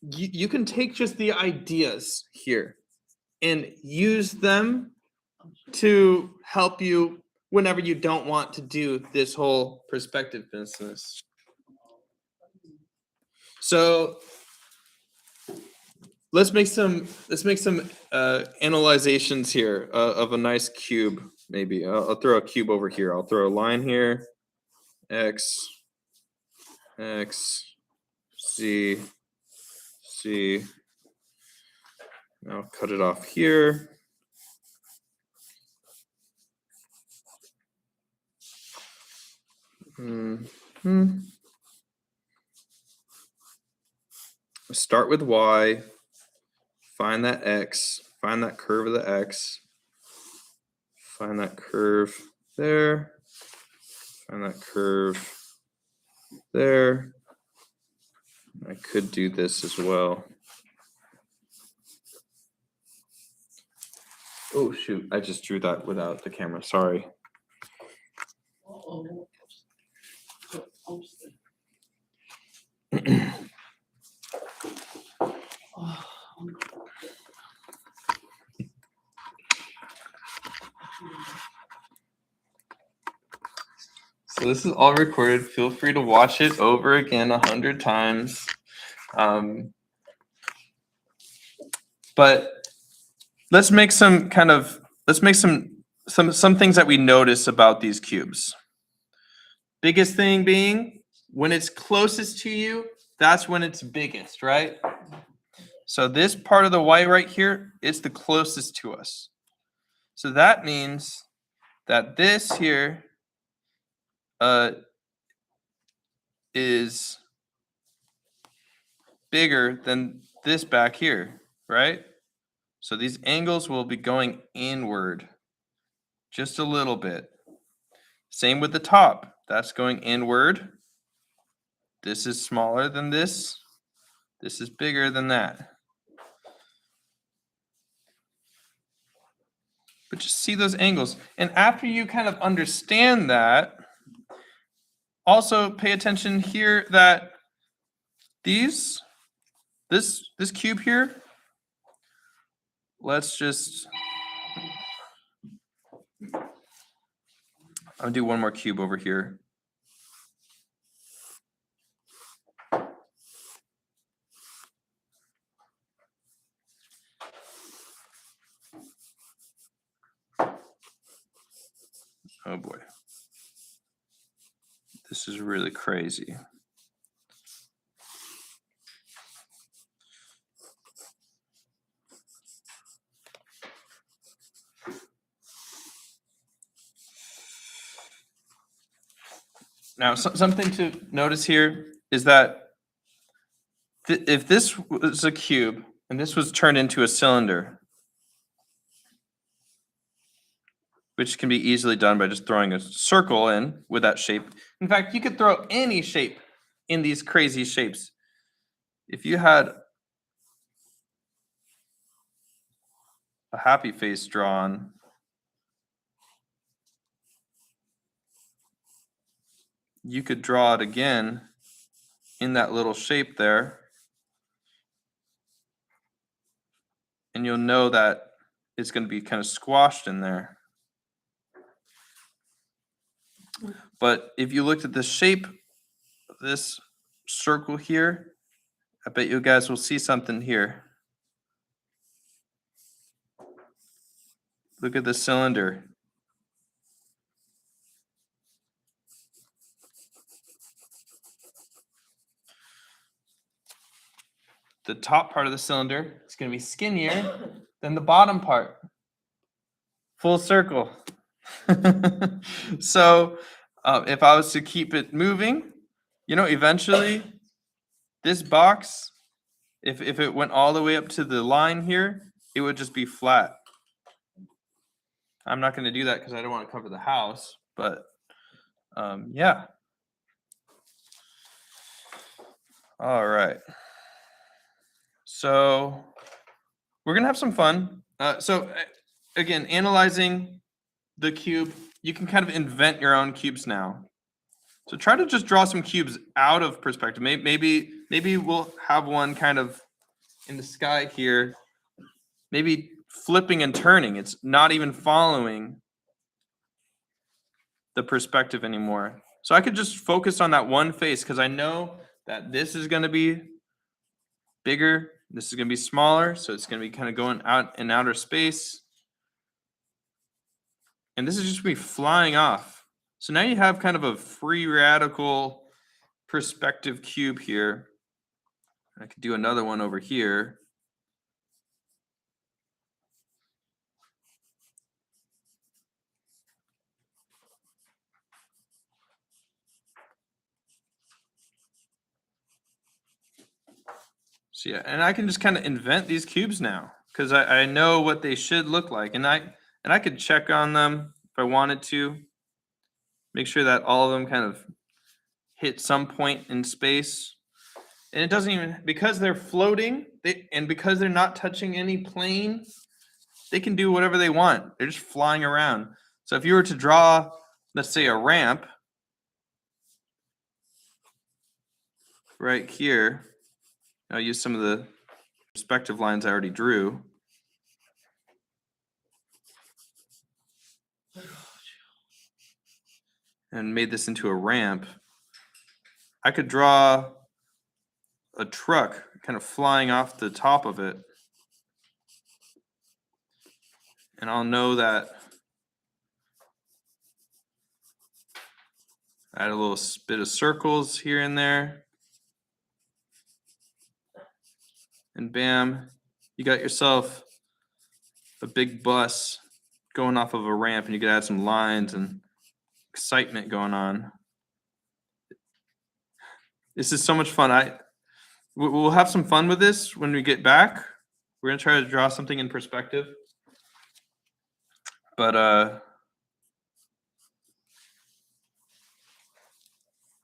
you can take just the ideas here and use them to help you whenever you don't want to do this whole perspective business. So let's make some analyzations here of a nice cube. Maybe I'll throw a cube over here. I'll throw a line here. X, Z, C. I'll cut it off here. Start with Y, find that X, find that curve of the X, find that curve there, find that curve there. I could do this as well. Oh shoot, I just drew that without the camera, sorry. Uh-oh. So this is all recorded. Feel free to watch it over again 100 times. But let's make some things that we notice about these cubes. Biggest thing being when it's closest to you, that's when it's biggest, right? So this part of the Y right here, it's the closest to us. So that means that this here is bigger than this back here, right? So these angles will be going inward just a little bit. Same with the top. That's going inward. This is smaller than this. This is bigger than that. But just see those angles. And after you kind of understand that, also pay attention here that this cube here, I'll do one more cube over here. Oh boy. This is really crazy. Now, something to notice here is that if this was a cube and this was turned into a cylinder, which can be easily done by just throwing a circle in with that shape. In fact, you could throw any shape in these crazy shapes. If you had a happy face drawn, you could draw it again in that little shape there. And you'll know that it's going to be kind of squashed in there. But if you looked at the shape of this circle here, I bet you guys will see something here. Look at the cylinder. The top part of the cylinder is going to be skinnier than the bottom part. Full circle. So if I was to keep it moving, eventually this box, if it went all the way up to the line here, it would just be flat. I'm not going to do that because I don't want to cover the house, but yeah. All right. So we're going to have some fun. So again, analyzing the cube, you can kind of invent your own cubes now. So try to just draw some cubes out of perspective. Maybe we'll have one kind of in the sky here, maybe flipping and turning. It's not even following the perspective anymore. So I could just focus on that one face because I know that this is going to be bigger. This is going to be smaller. So it's going to be kind of going out in outer space. And this is just going to be flying off. So now you have kind of a free radical perspective cube here. I could do another one over here. So yeah, and I can just kind of invent these cubes now because I know what they should look like. And I could check on them if I wanted to. Make sure that all of them kind of hit some point in space. And it doesn't even, because they're floating, and because they're not touching any plane, they can do whatever they want. They're just flying around. So if you were to draw, let's say, a ramp right here, I'll use some of the perspective lines I already drew. and made this into a ramp, I could draw a truck kind of flying off the top of it. And I'll know that add a little bit of circles here and there. And bam, you got yourself a big bus going off of a ramp, and you could add some lines and excitement going on. This is so much fun. We'll have some fun with this when we get back. We're gonna try to draw something in perspective. But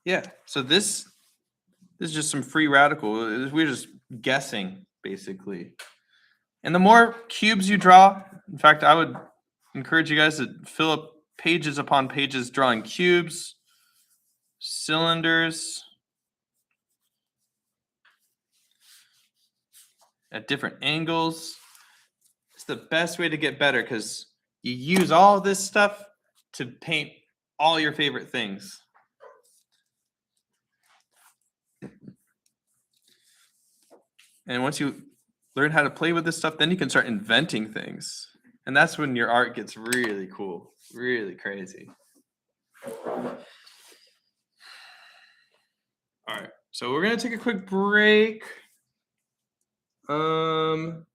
yeah, so this is just some free radical. We're just guessing, basically. And the more cubes you draw, in fact, I would encourage you guys to fill up pages upon pages drawing cubes, cylinders at different angles. It's the best way to get better because you use all this stuff to paint all your favorite things. And once you learn how to play with this stuff, then you can start inventing things. And that's when your art gets really cool, really crazy. All right, so we're gonna take a quick break. And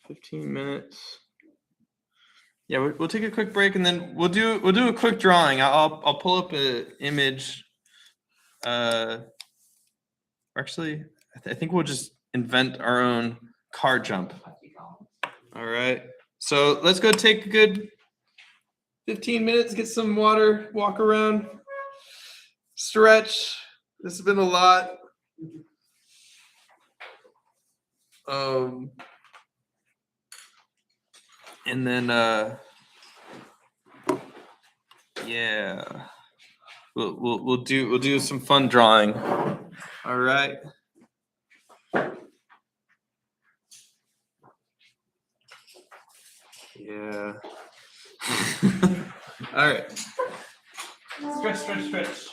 15 minutes. Yeah, we'll take a quick break and then we'll do a quick drawing. I'll pull up an image. Actually, I think we'll just invent our own car jump. All right. So let's go take a good 15 minutes, get some water, walk around, stretch. This has been a lot. And then yeah, we'll do some fun drawing. All right. Yeah. All right. Stretch, stretch, stretch.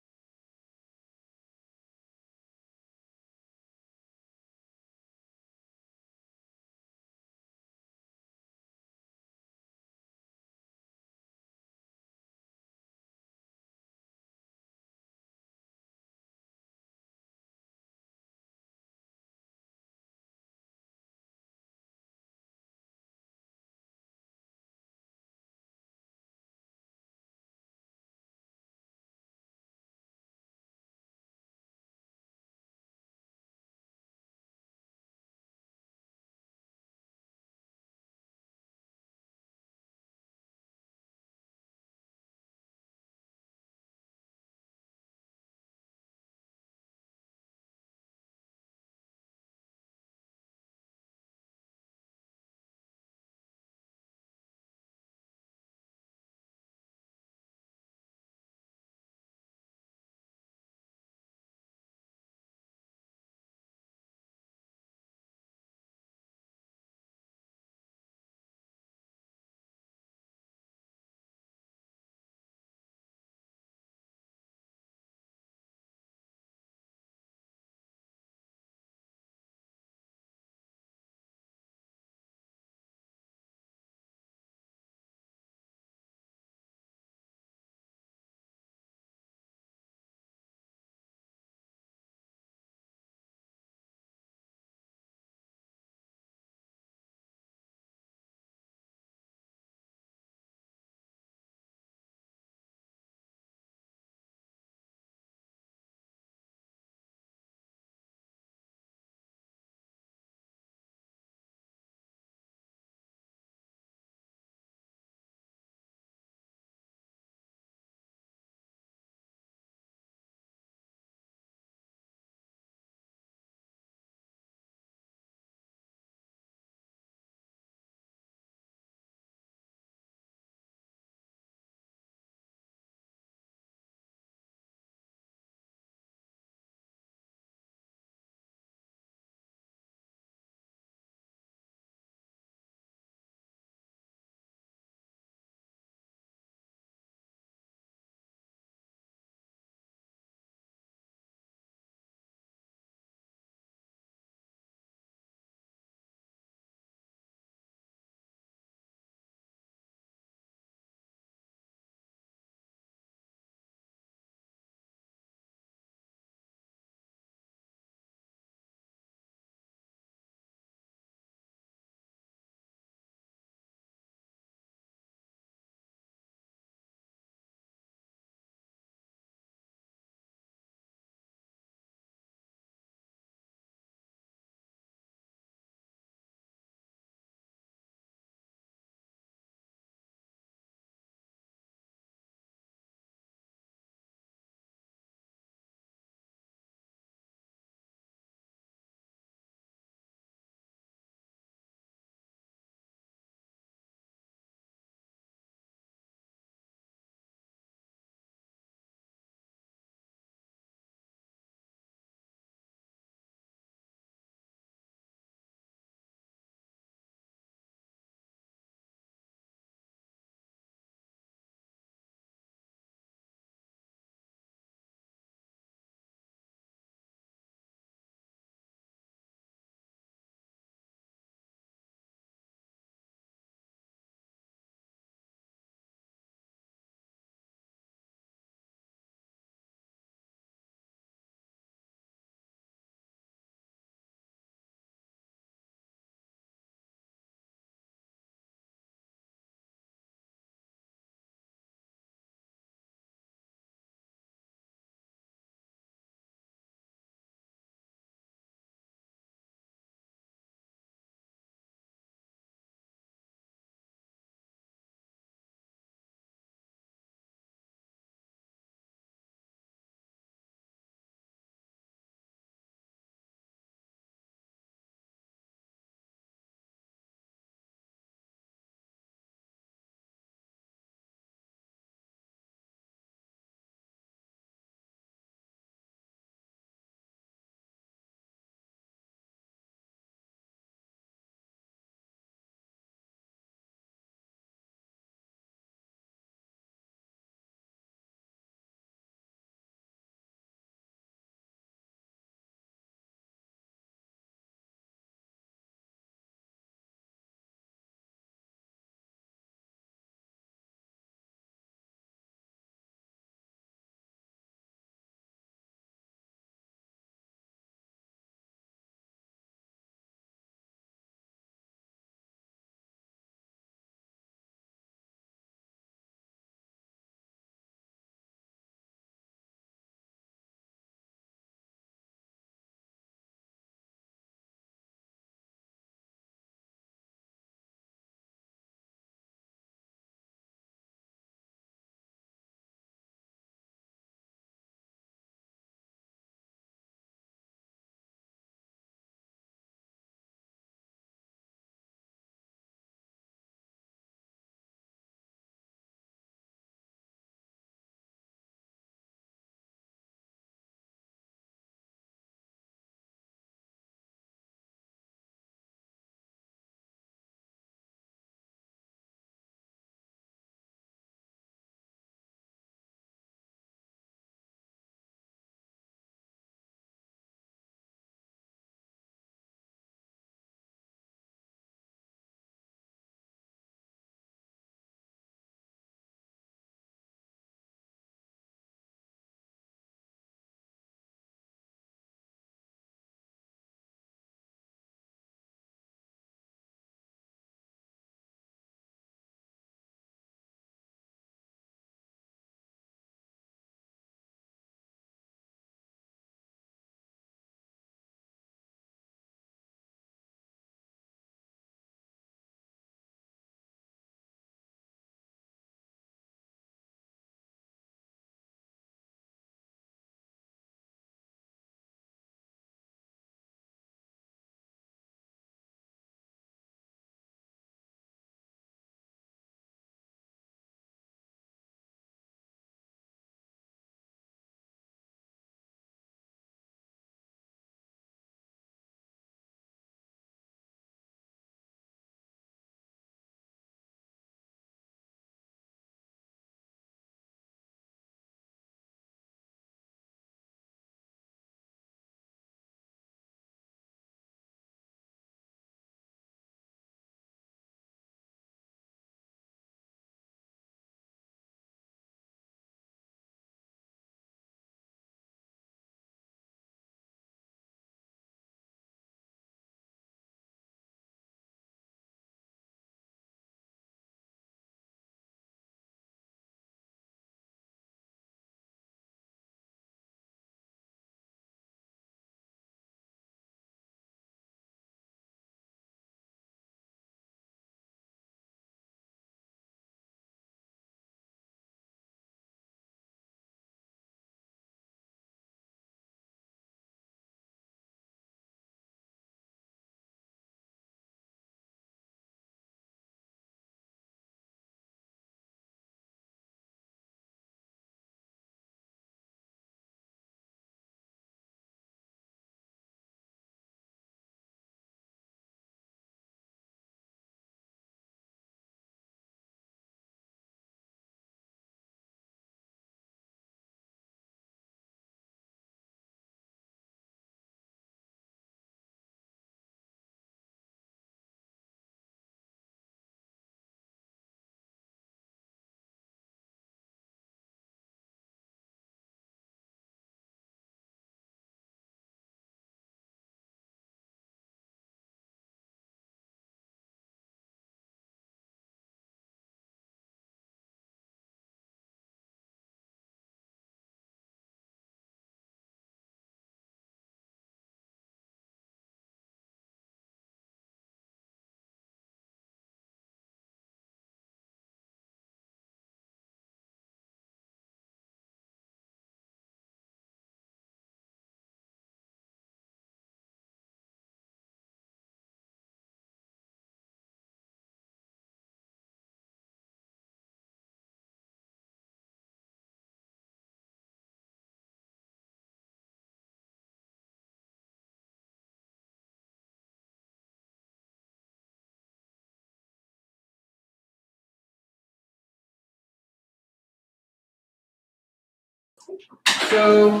So,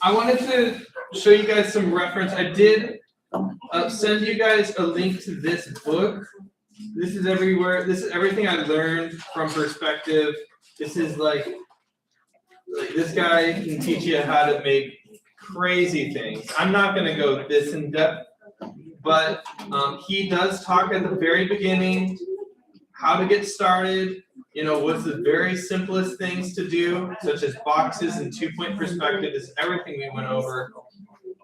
I wanted to show you guys some reference. I did send you guys a link to this book. This is everywhere. This is everything I learned from perspective. This is like this guy can teach you how to make crazy things. I'm not going to go this in depth, but he does talk at the very beginning how to get started. You know, what's the very simplest things to do, such as boxes and 2-point perspective, is everything we went over.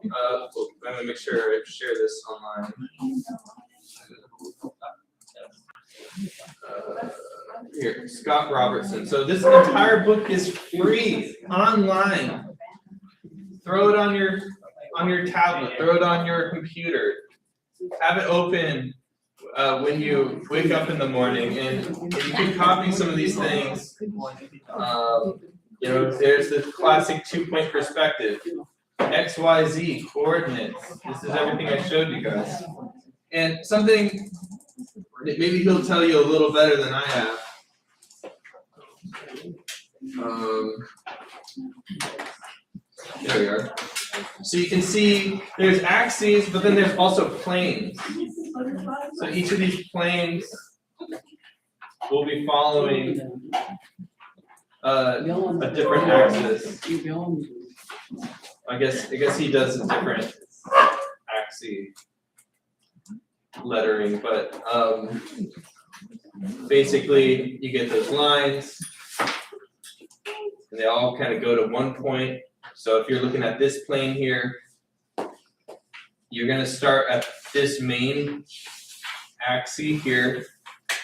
I'm gonna make sure I share this online. Here, Scott Robertson. So this entire book is free online. Throw it on your tablet. Throw it on your computer. Have it open when you wake up in the morning, and you can copy some of these things. You know, there's the classic 2-point perspective. X, Y, Z coordinates. This is everything I showed you guys. And something that maybe he'll tell you a little better than I have. There we are. So you can see there's axes, but then there's also planes. So each of these planes will be following a different axis. I guess he does a different axis lettering, but basically you get those lines, and they all kind of go to one point. So if you're looking at this plane here, you're going to start at this main axis here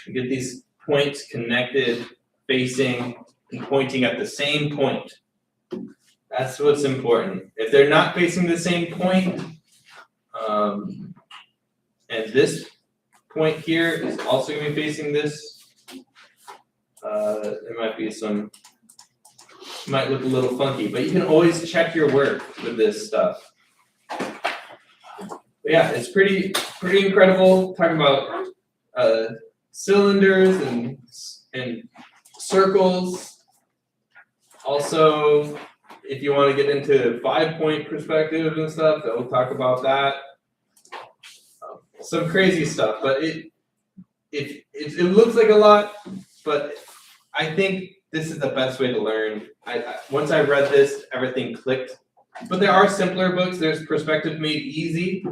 and get these points connected, facing and pointing at the same point. That's what's important. If they're not facing the same point, and this point here is also going to be facing this, there might be some, might look a little funky, but you can always check your work with this stuff. But yeah, it's pretty incredible. Talking about cylinders and circles. Also, if you want to get into 5-point perspective and stuff, they'll talk about that. Some crazy stuff, but it looks like a lot, but I think this is the best way to learn. Once I read this, everything clicked. But there are simpler books. There's Perspective Made Easy.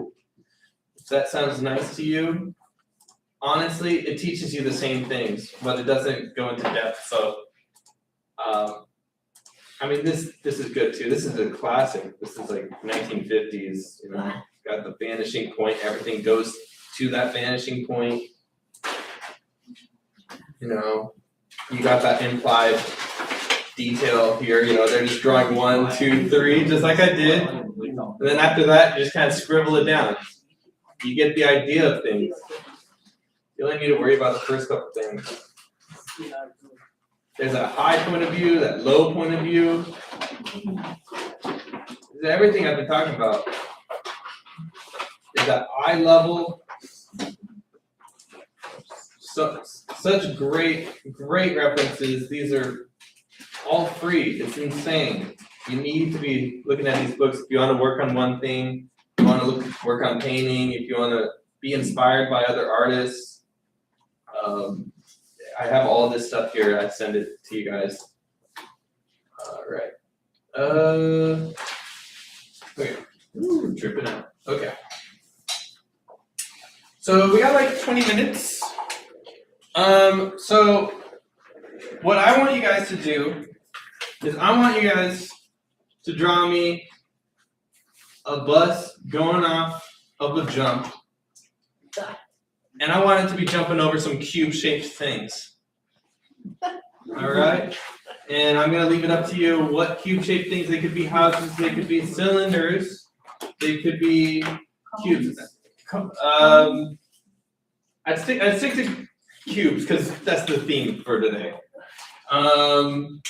If that sounds nice to you. Honestly, it teaches you the same things, but it doesn't go into depth. So, I mean, this is good too. This is a classic. This is like 1950s. You know, got the vanishing point. Everything goes to that vanishing point. You know, you got that implied detail here. You know, they're just drawing 1, 2, 3, just like I did. And then after that, you just kind of scribble it down. You get the idea of things. You only need to worry about the first couple things. There's that high point of view, that low point of view. This is everything I've been talking about. There's that eye level. So, such great references. These are all free. It's insane. You need to be looking at these books if you want to work on one thing. If you want to work on painting. If you want to be inspired by other artists. I have all this stuff here. I send it to you guys. All right. Okay. Ooh, tripping out. Okay. So we got like 20 minutes. So what I want you guys to do is I want you guys to draw me a bus going off of a jump. And I want it to be jumping over some cube-shaped things. All right? And I'm going to leave it up to you what cube-shaped things. They could be houses. They could be cylinders. They could be cubes. I'd stick to cubes because that's the theme for today. I'm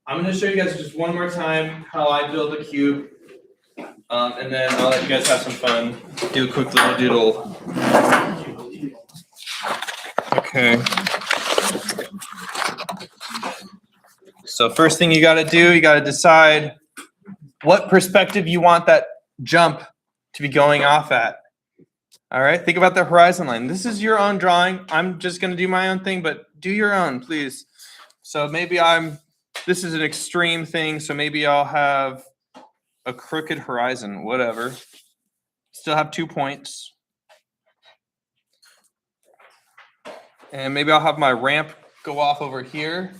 going to show you guys just one more time how I build a cube. And then I'll let you guys have some fun. Do a quick little doodle. Okay. So first thing you got to do, you got to decide what perspective you want that jump to be going off at. All right, think about the horizon line. This is your own drawing. I'm just going to do my own thing, but do your own, please. So maybe this is an extreme thing, so maybe I'll have a crooked horizon, whatever. Still have 2 points. And maybe I'll have my ramp go off over here.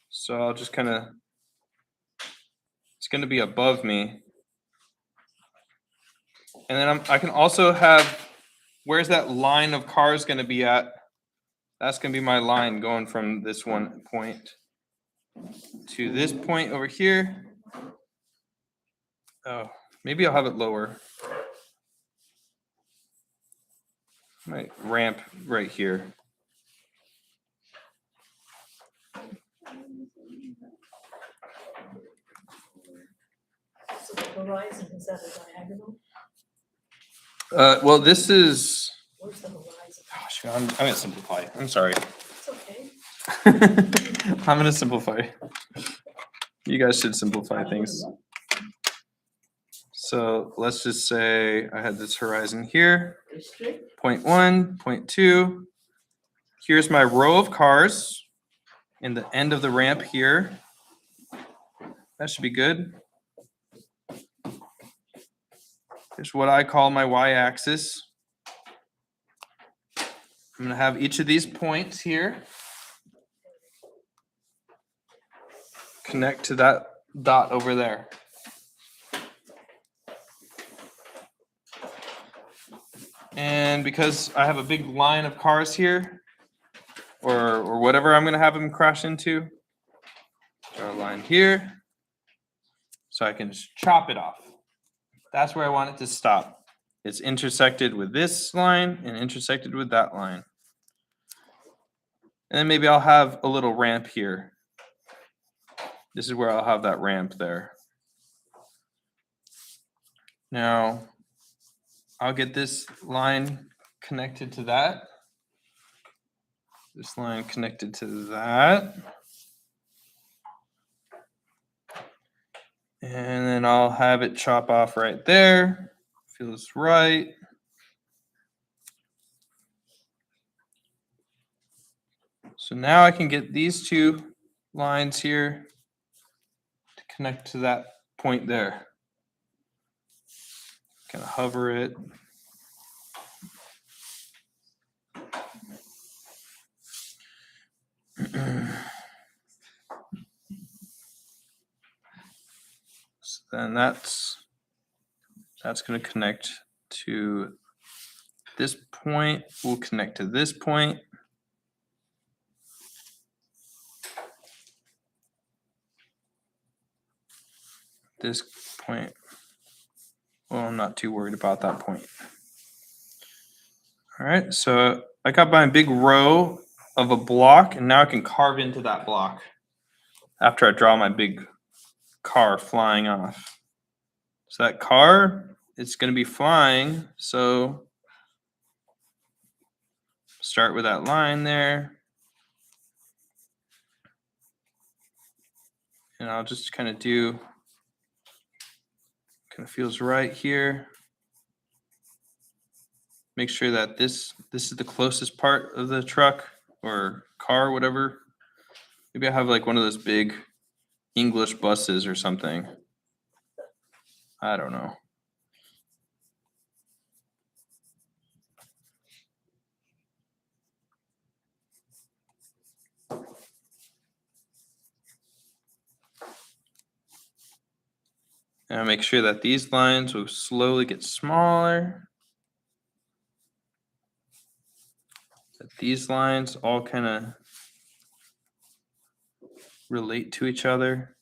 So I'll just kind of, it's going to be above me. And then I can also have, where's that line of cars going to be at? That's going to be my line going from this one point to this point over here. Oh, maybe I'll have it lower. My ramp right here. So the horizon, is that a diagonal? Well, this is, Where's the horizon? gosh, I'm going to simplify. I'm sorry. It's okay. I'm going to simplify. You guys should simplify things. So let's just say I had this horizon here. Straight? Point 1, point 2. Here's my row of cars in the end of the ramp here. That should be good. Here's what I call my y-axis. I'm going to have each of these points here connect to that dot over there. And because I have a big line of cars here, or whatever I'm going to have them crash into, draw a line here, so I can just chop it off. That's where I want it to stop. It's intersected with this line and intersected with that line. And then maybe I'll have a little ramp here. This is where I'll have that ramp there. Now, I'll get this line connected to that. This line connected to that. And then I'll have it chop off right there. Feels right. So now I can get these two lines here to connect to that point there. Kind of hover it. So then that's going to connect to this point. We'll connect to this point. This point. Well, I'm not too worried about that point. All right, so I got my big row of a block, and now I can carve into that block after I draw my big car flying off. So that car, it's going to be flying, so start with that line there. And I'll just kind of do, kind of feels right here. Make sure that this is the closest part of the truck or car, whatever. Maybe I have like one of those big English buses or something. I don't know. And I make sure that these lines will slowly get smaller. That these lines all kind of relate to each other.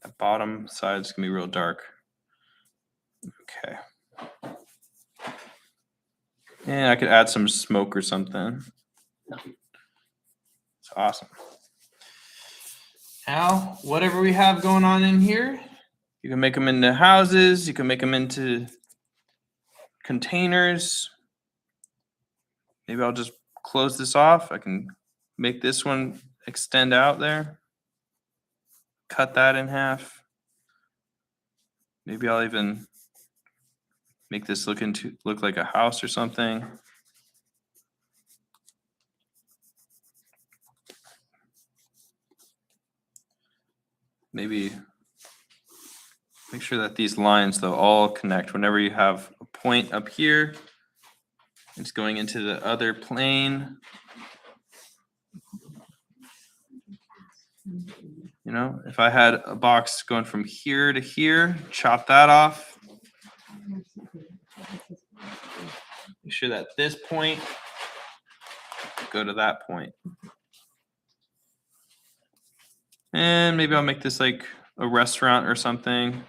The bottom side is going to be real dark. Okay. And I could add some smoke or something. It's awesome. Now, whatever we have going on in here, you can make them into houses, you can make them into containers. maybe I'll just close this off. I can make this one extend out there. Cut that in half. Maybe I'll even make this look like a house or something. Maybe make sure that these lines though all connect. Whenever you have a point up here, it's going into the other plane. You know, if I had a box going from here to here, chop that off. Make sure that this point go to that point. And maybe I'll make this like a restaurant or something.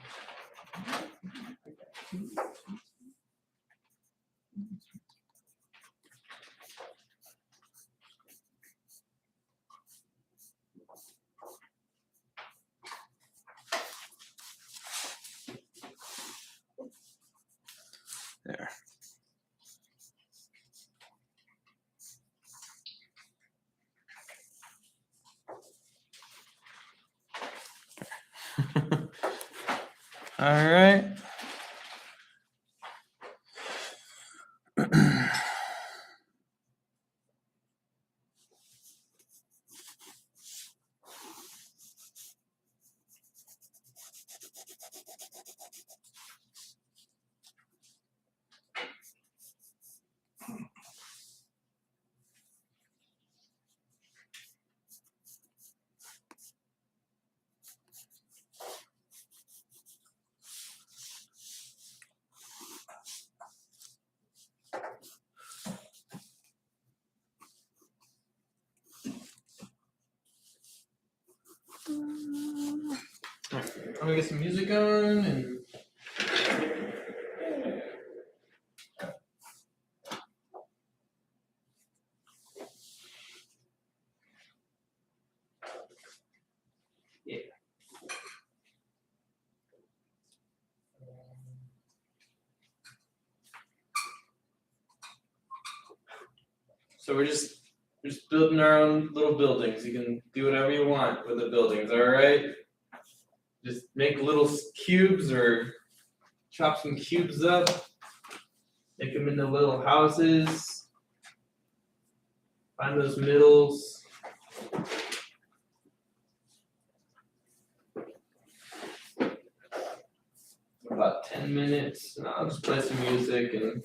There. All right. I'm gonna get some music on and yeah. So we're just building our own little buildings. You can do whatever you want with the buildings, all right? Just make little cubes or chop some cubes up, make them into little houses, find those middles. About 10 minutes, and I'll just play some music and